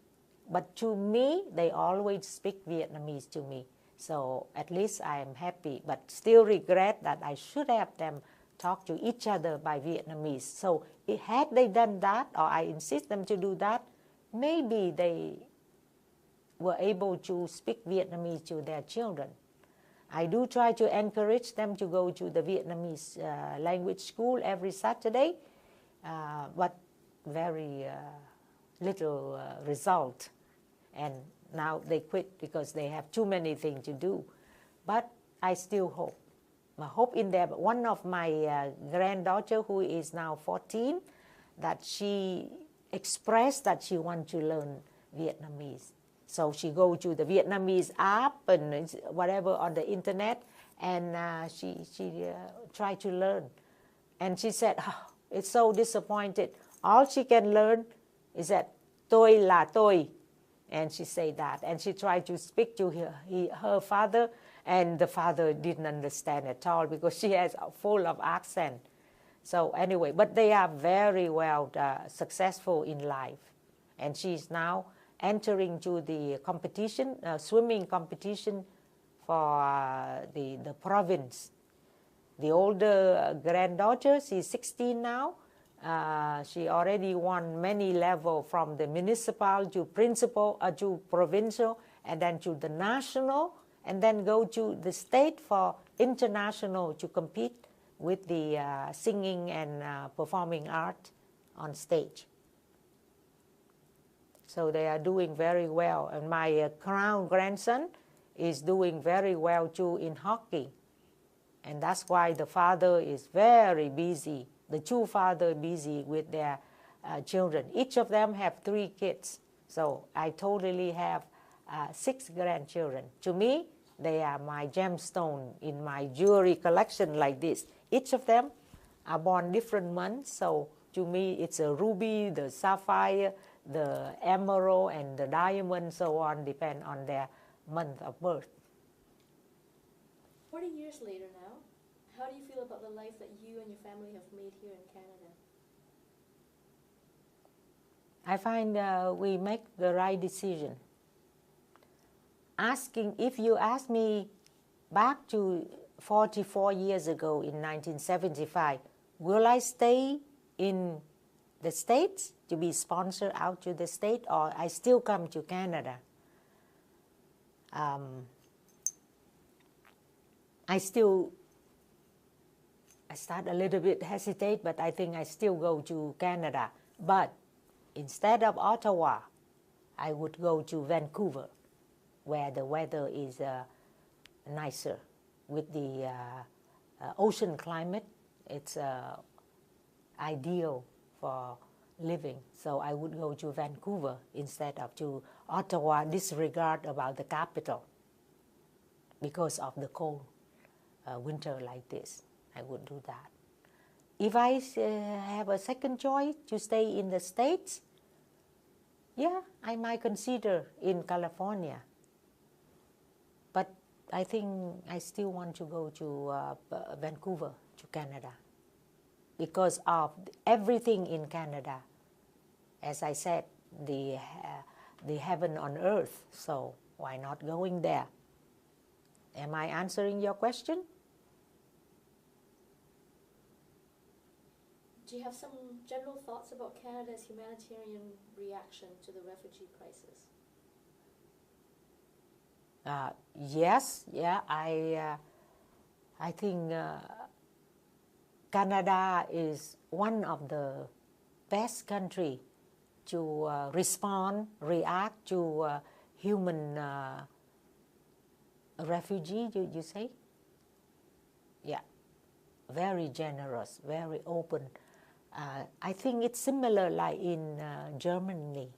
But to me, they always speak Vietnamese to me. So at least I am happy, but still regret that I should have them talk to each other by Vietnamese. So had they done that, or I insist them to do that, maybe they were able to speak Vietnamese to their children. I do try to encourage them to go to the Vietnamese language school every Saturday, but very little result. And now they quit because they have too many things to do. But I still hope. I hope in there. One of my granddaughter, who is now 14, that she expressed that she wants to learn Vietnamese. So she go to the Vietnamese app and whatever on the internet, and she tried to learn. And she said, oh, it's so disappointed. All she can learn is that tôi là tôi. And she said that. And she tried to speak to her father, and the father didn't understand at all because she has full of accent. So anyway, but they are very well successful in life. And she's now entering to the competition, swimming competition for the province. The older granddaughter, she's 16 now, She already won many levels from the municipal to principal to provincial and then to the national and then go to the state for international to compete with the singing and performing art on stage. So they are doing very well. And my crown grandson is doing very well too in hockey. And that's why the father is very busy. The two fathers busy with their children. Each of them have 3 kids. So I totally have 6 grandchildren. To me, they are my gemstone in my jewelry collection like this. Each of them are born different months. So to me, it's a ruby, the sapphire, the emerald, and the diamond, so on, depend on their month of birth. 40 years later now, how do you feel about the life that you and your family have made here in Canada? I find we make the right decision. If you ask me back to 44 years ago in 1975, will I stay in the States to be sponsored out to the state, or I still come to Canada? I start a little bit hesitate, but I think I still go to Canada. But instead of Ottawa, I would go to Vancouver, where the weather is nicer with the ocean climate. It's ideal for living. So I would go to Vancouver instead of to Ottawa, disregard about the capital because of the cold winter like this. I would do that. If I have a second choice to stay in the States, yeah, I might consider in California. But I think I still want to go to Vancouver, to Canada, because of everything in Canada. As I said, the heaven on earth, so why not going there? Am I answering your question? Do you have some general thoughts about Canada's humanitarian reaction to the refugee crisis? Yes, yeah, I think Canada is one of the best country to react to human refugee, you say? Yeah, very generous, very open. I think it's similar like in Germany,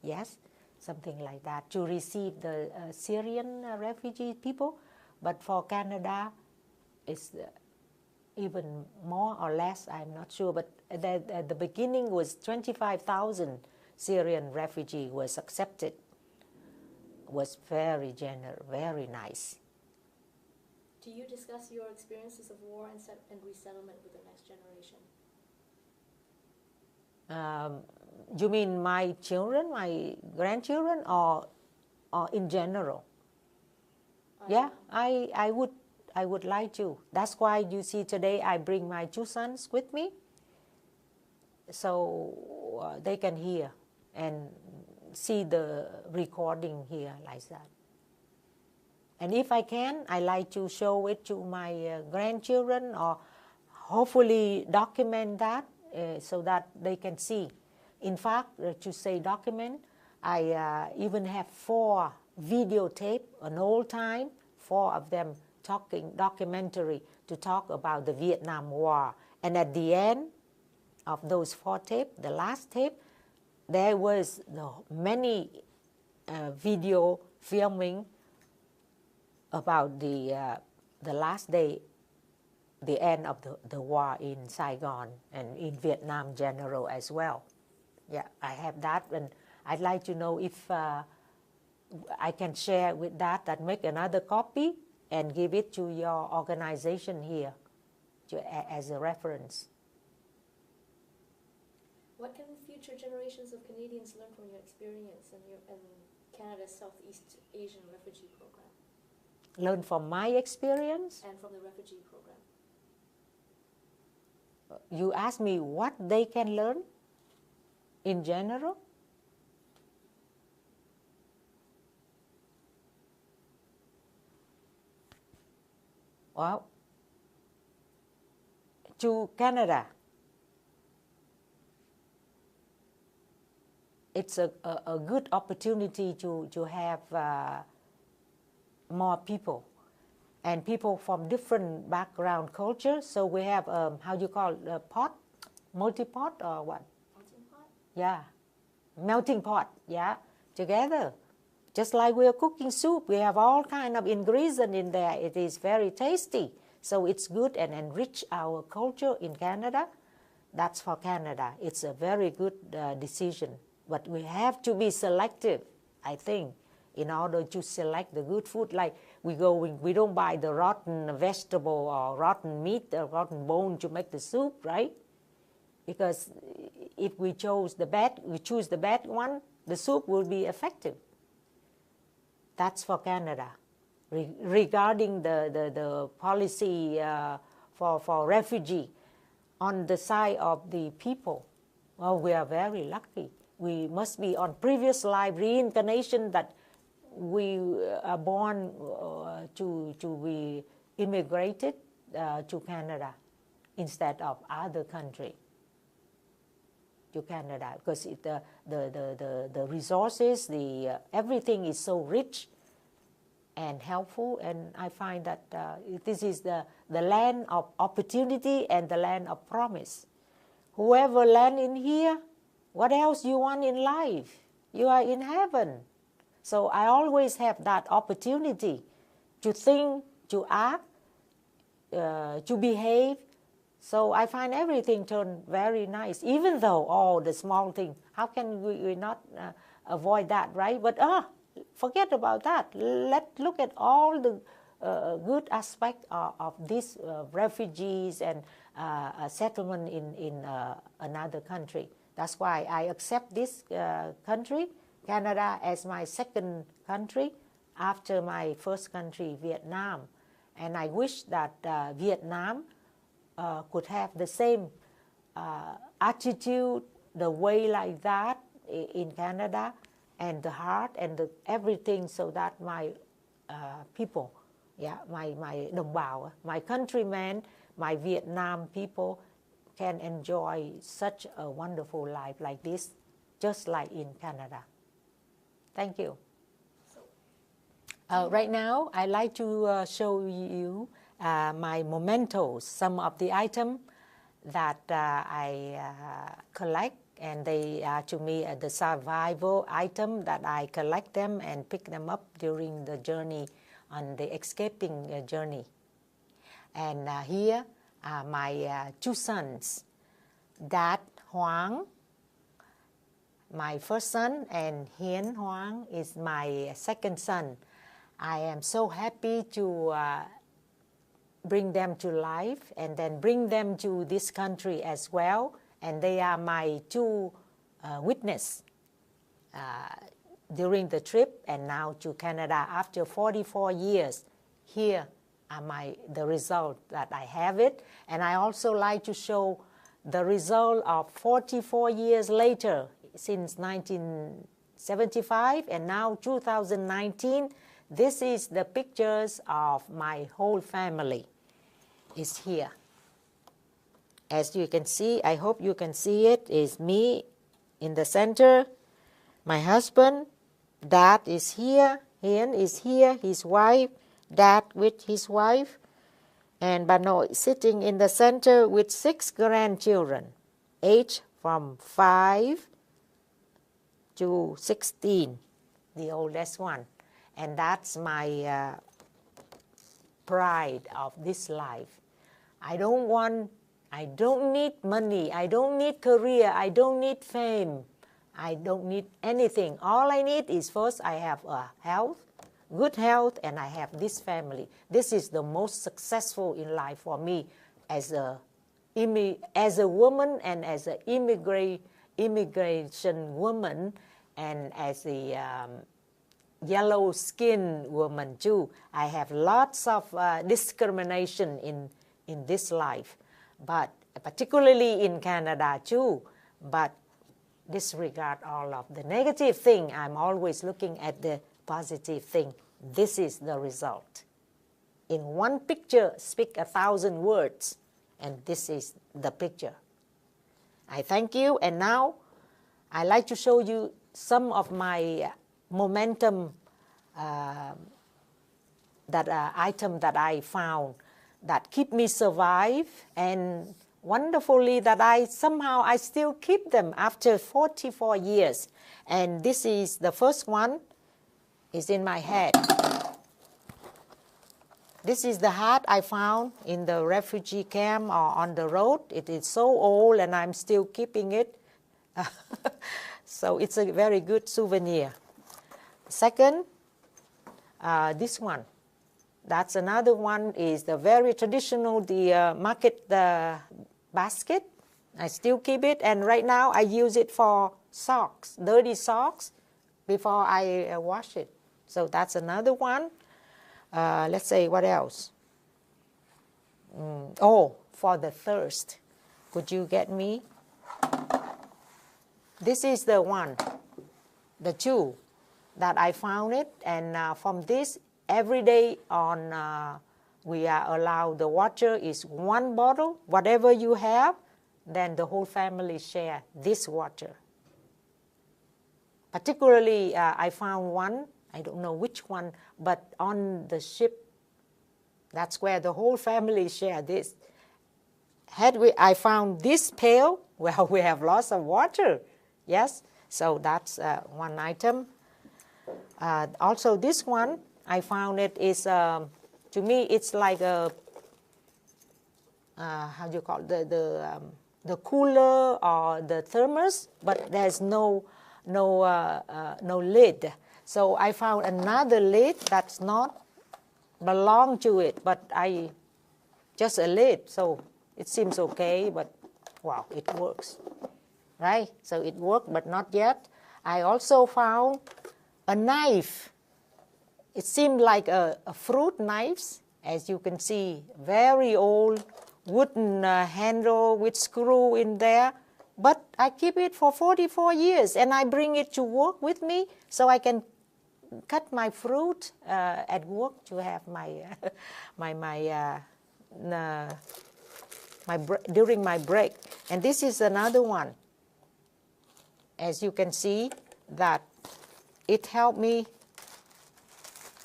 yes, something like that, to receive the Syrian refugee people. But for Canada, it's even more or less, I'm not sure. But at the beginning was 25,000 Syrian refugees was accepted. Was very generous, very nice. Do you discuss your experiences of war and resettlement with the next generation? You mean my children, my grandchildren, or in general? Yeah, I would like to. That's why you see today I bring my 2 sons with me, so they can hear and see the recording here like that. And if I can, I like to show it to my grandchildren, or hopefully document that so that they can see. In fact, to say document, I even have 4 videotape, an old time, 4 of them talking documentary to talk about the Vietnam War. And at the end of those 4 tape, the last tape, there was many video filming about the last day, the end of the war in Saigon and in Vietnam general as well. Yeah, I have that, and I'd like to know if I can share with that make another copy and give it to your organization here as a reference. What can future generations of Canadians learn from your experience and Canada's Southeast Asian refugee program? Learn from my experience? And from the refugee program. you ask me what they can learn in general? Well, to Canada, it's a good opportunity to have more people, and people from different background culture. So we have, how you call it, pot? Multi-pot or what? Melting pot? Yeah, melting pot, yeah, together. Just like we are cooking soup, we have all kind of ingredients in there. It is very tasty. So it's good and enrich our culture in Canada. That's for Canada. It's a very good decision. But we have to be selective, I think, in order to select the good food. Like we don't buy the rotten vegetable or rotten meat or rotten bone to make the soup, right? Because if we choose the bad one, the soup will be effective. That's for Canada. Regarding the policy for refugee, on the side of the people, well, we are very lucky. We must be on previous life reincarnation that we are born to be immigrated to Canada instead of other country. To Canada, because the resources, everything is so rich and helpful, and I find that this is the land of opportunity and the land of promise. Whoever land in here, what else you want in life? You are in heaven. So I always have that opportunity to think, to act, to behave. So I find everything turn very nice, even though all the small things. How can we not avoid that, right? But forget about that. Let's look at all the good aspect of these refugees and settlement in another country. That's why I accept this country, Canada, as my second country after my first country, Vietnam. And I wish that Vietnam could have the same attitude, the way like that in Canada, and the heart and everything, so that my people, my đồng bào, my countrymen, my Vietnam people can enjoy such a wonderful life like this, just like in Canada. Thank you. Right now, I'd like to show you my mementos, some of the items that I collect, and they are to me the survival item that I collect them and pick them up during the journey, on the escaping journey. And here are my two sons, Dad Hoang, my first son, and Hien Hoang is my second son. I am so happy to bring them to life and then bring them to this country as well. And they are my two witnesses during the trip and now to Canada after 44 years. Here are the result that I have it. And I also like to show the result of 44 years later, since 1975 and now 2019. This is the pictures of my whole family is here. As you can see, I hope you can see it, is me in the center, my husband, Dad is here, Hien is here, his wife, Dad with his wife, and Bano sitting in the center with 6 grandchildren, aged from 5 to 16, the oldest one. And that's my pride of this life. I don't need money, I don't need career, I don't need fame, I don't need anything. All I need is first I have health, good health, and I have this family. This is the most successful in life for me as a woman and as an immigration woman and as a yellow skin woman too. I have lots of discrimination in this life, but particularly in Canada too, but disregard all of the negative thing. I'm always looking at the positive thing. This is the result. In one picture, speak 1,000 words, and this is the picture. I thank you, and now I like to show you some of my momentum item that I found that keep me survive, and wonderfully that I still keep them after 44 years. And this is the first one is in my head. This is the hat I found in the refugee camp or on the road. It is so old and I'm still keeping it. So it's a very good souvenir. Second, this one. That's another one is the very traditional, the market basket. I still keep it, and right now I use it for socks, dirty socks, before I wash it. So that's another one. Let's say what else? Oh, for the thirst. Could you get me? This is the one, the two that I found it, and from this, every day on we are allowed the water is one bottle, whatever you have, then the whole family share this water. Particularly, I found one, I don't know which one, but on the ship, that's where the whole family share this. I found this pail, well, we have lots of water, yes, so that's one item. Also this one, I found it is, to me, it's like a, how do you call it, the cooler or the thermos, but there's no lid. So I found another lid that's not belong to it, but just a lid, so it seems okay, but wow, it works, right? So it worked, but not yet. I also found a knife. It seemed like a fruit knife, as you can see, very old wooden handle with screw in there. But I keep it for 44 years, and I bring it to work with me so I can cut my fruit at work to have during my break. And this is another one. As you can see, that it helped me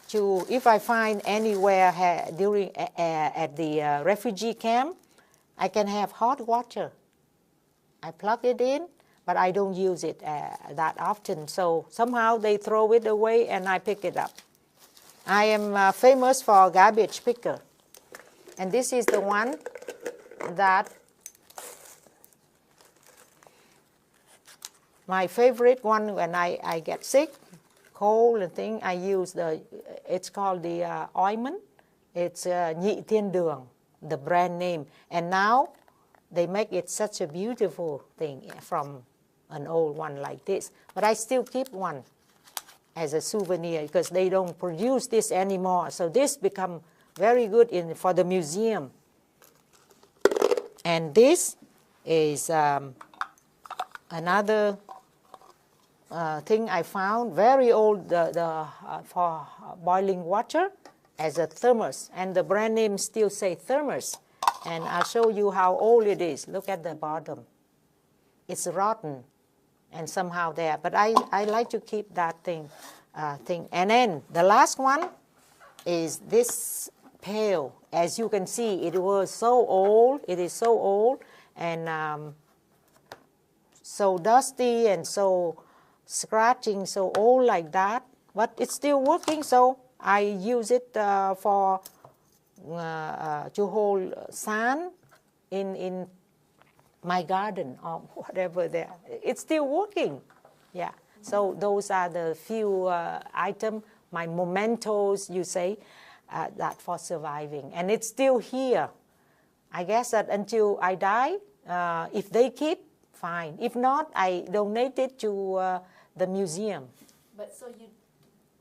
to, if I find anywhere at the refugee camp, I can have hot water. I plug it in, but I don't use it that often. So somehow they throw it away and I pick it up. I am famous for garbage picker. And this is the one that my favorite one when I get sick, cold and thing, I use it's called the ointment. It's Nhị Thiên Đường, the brand name. And now they make it such a beautiful thing from an old one like this. But I still keep one as a souvenir because they don't produce this anymore. So this become very good for the museum. And this is another thing I found, very old, for boiling water as a thermos. And the brand name still say thermos. And I'll show you how old it is. Look at the bottom. It's rotten and somehow there. But I like to keep that thing. And then the last one is this pail. As you can see, it was so old. It is so old and so dusty and so scratching, so old like that. But it's still working, so I use it for to hold sand in my garden or whatever there. It's still working, yeah. So those are the few items, my mementos, you say, that for surviving. And it's still here. I guess that until I die, if they keep, fine. If not, I donate it to the museum. But so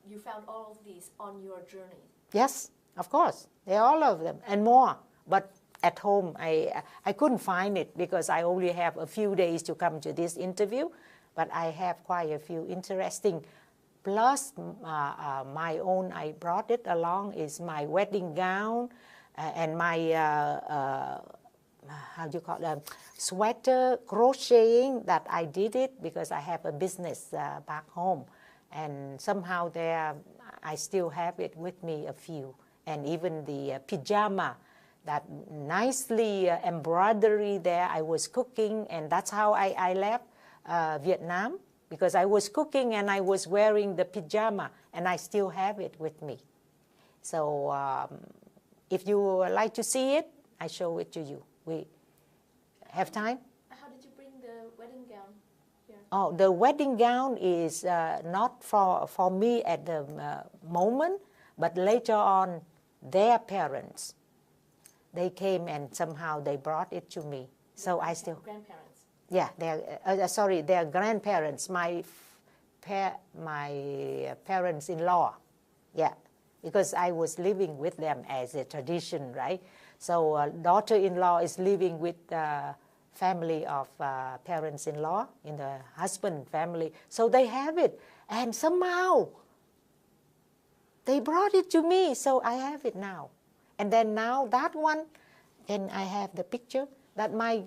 you found all of these on your journey? Yes, of course. They're all of them and more. But at home. I couldn't find it because I only have a few days to come to this interview, but I have quite a few interesting. Plus, my own, I brought it along, is my wedding gown and my, how do you call it, sweater crocheting that I did it because I have a business back home. And somehow there, I still have it with me, a few. And even the pyjama, that nicely embroidery there, I was cooking, and that's how I left Vietnam. Because I was cooking and I was wearing the pyjama, and I still have it with me. So if you like to see it, I show it to you. We have time? How did you bring the wedding gown here? Oh, the wedding gown is not for me at the moment, but later on, their parents, they came and somehow they brought it to me. So I still... Grandparents. Yeah, their grandparents, my parents-in-law. Yeah, because I was living with them as a tradition, right? So daughter-in-law is living with the family of parents-in-law, in the husband family. So they have it. And somehow, they brought it to me, so I have it now. And then now that one, then I have the picture that my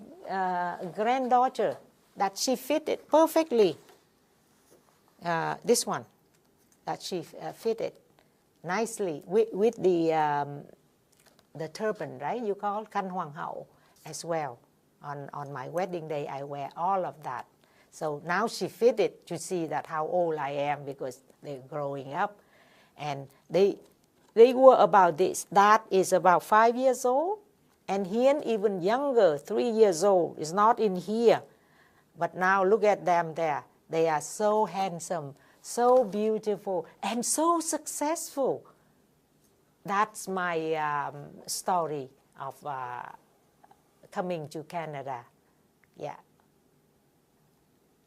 granddaughter, that she fitted perfectly. This one, that she fitted nicely with the turban, right? You call Khăn Hoàng hậu as well. On my wedding day, I wear all of that. So now she fitted to see that how old I am because they're growing up. And they were about this. That is about 5 years old. And Hiên, even younger, 3 years old, is not in here. But now look at them there. They are so handsome, so beautiful, and so successful. That's my story of coming to Canada. Yeah.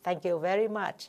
Thank you very much.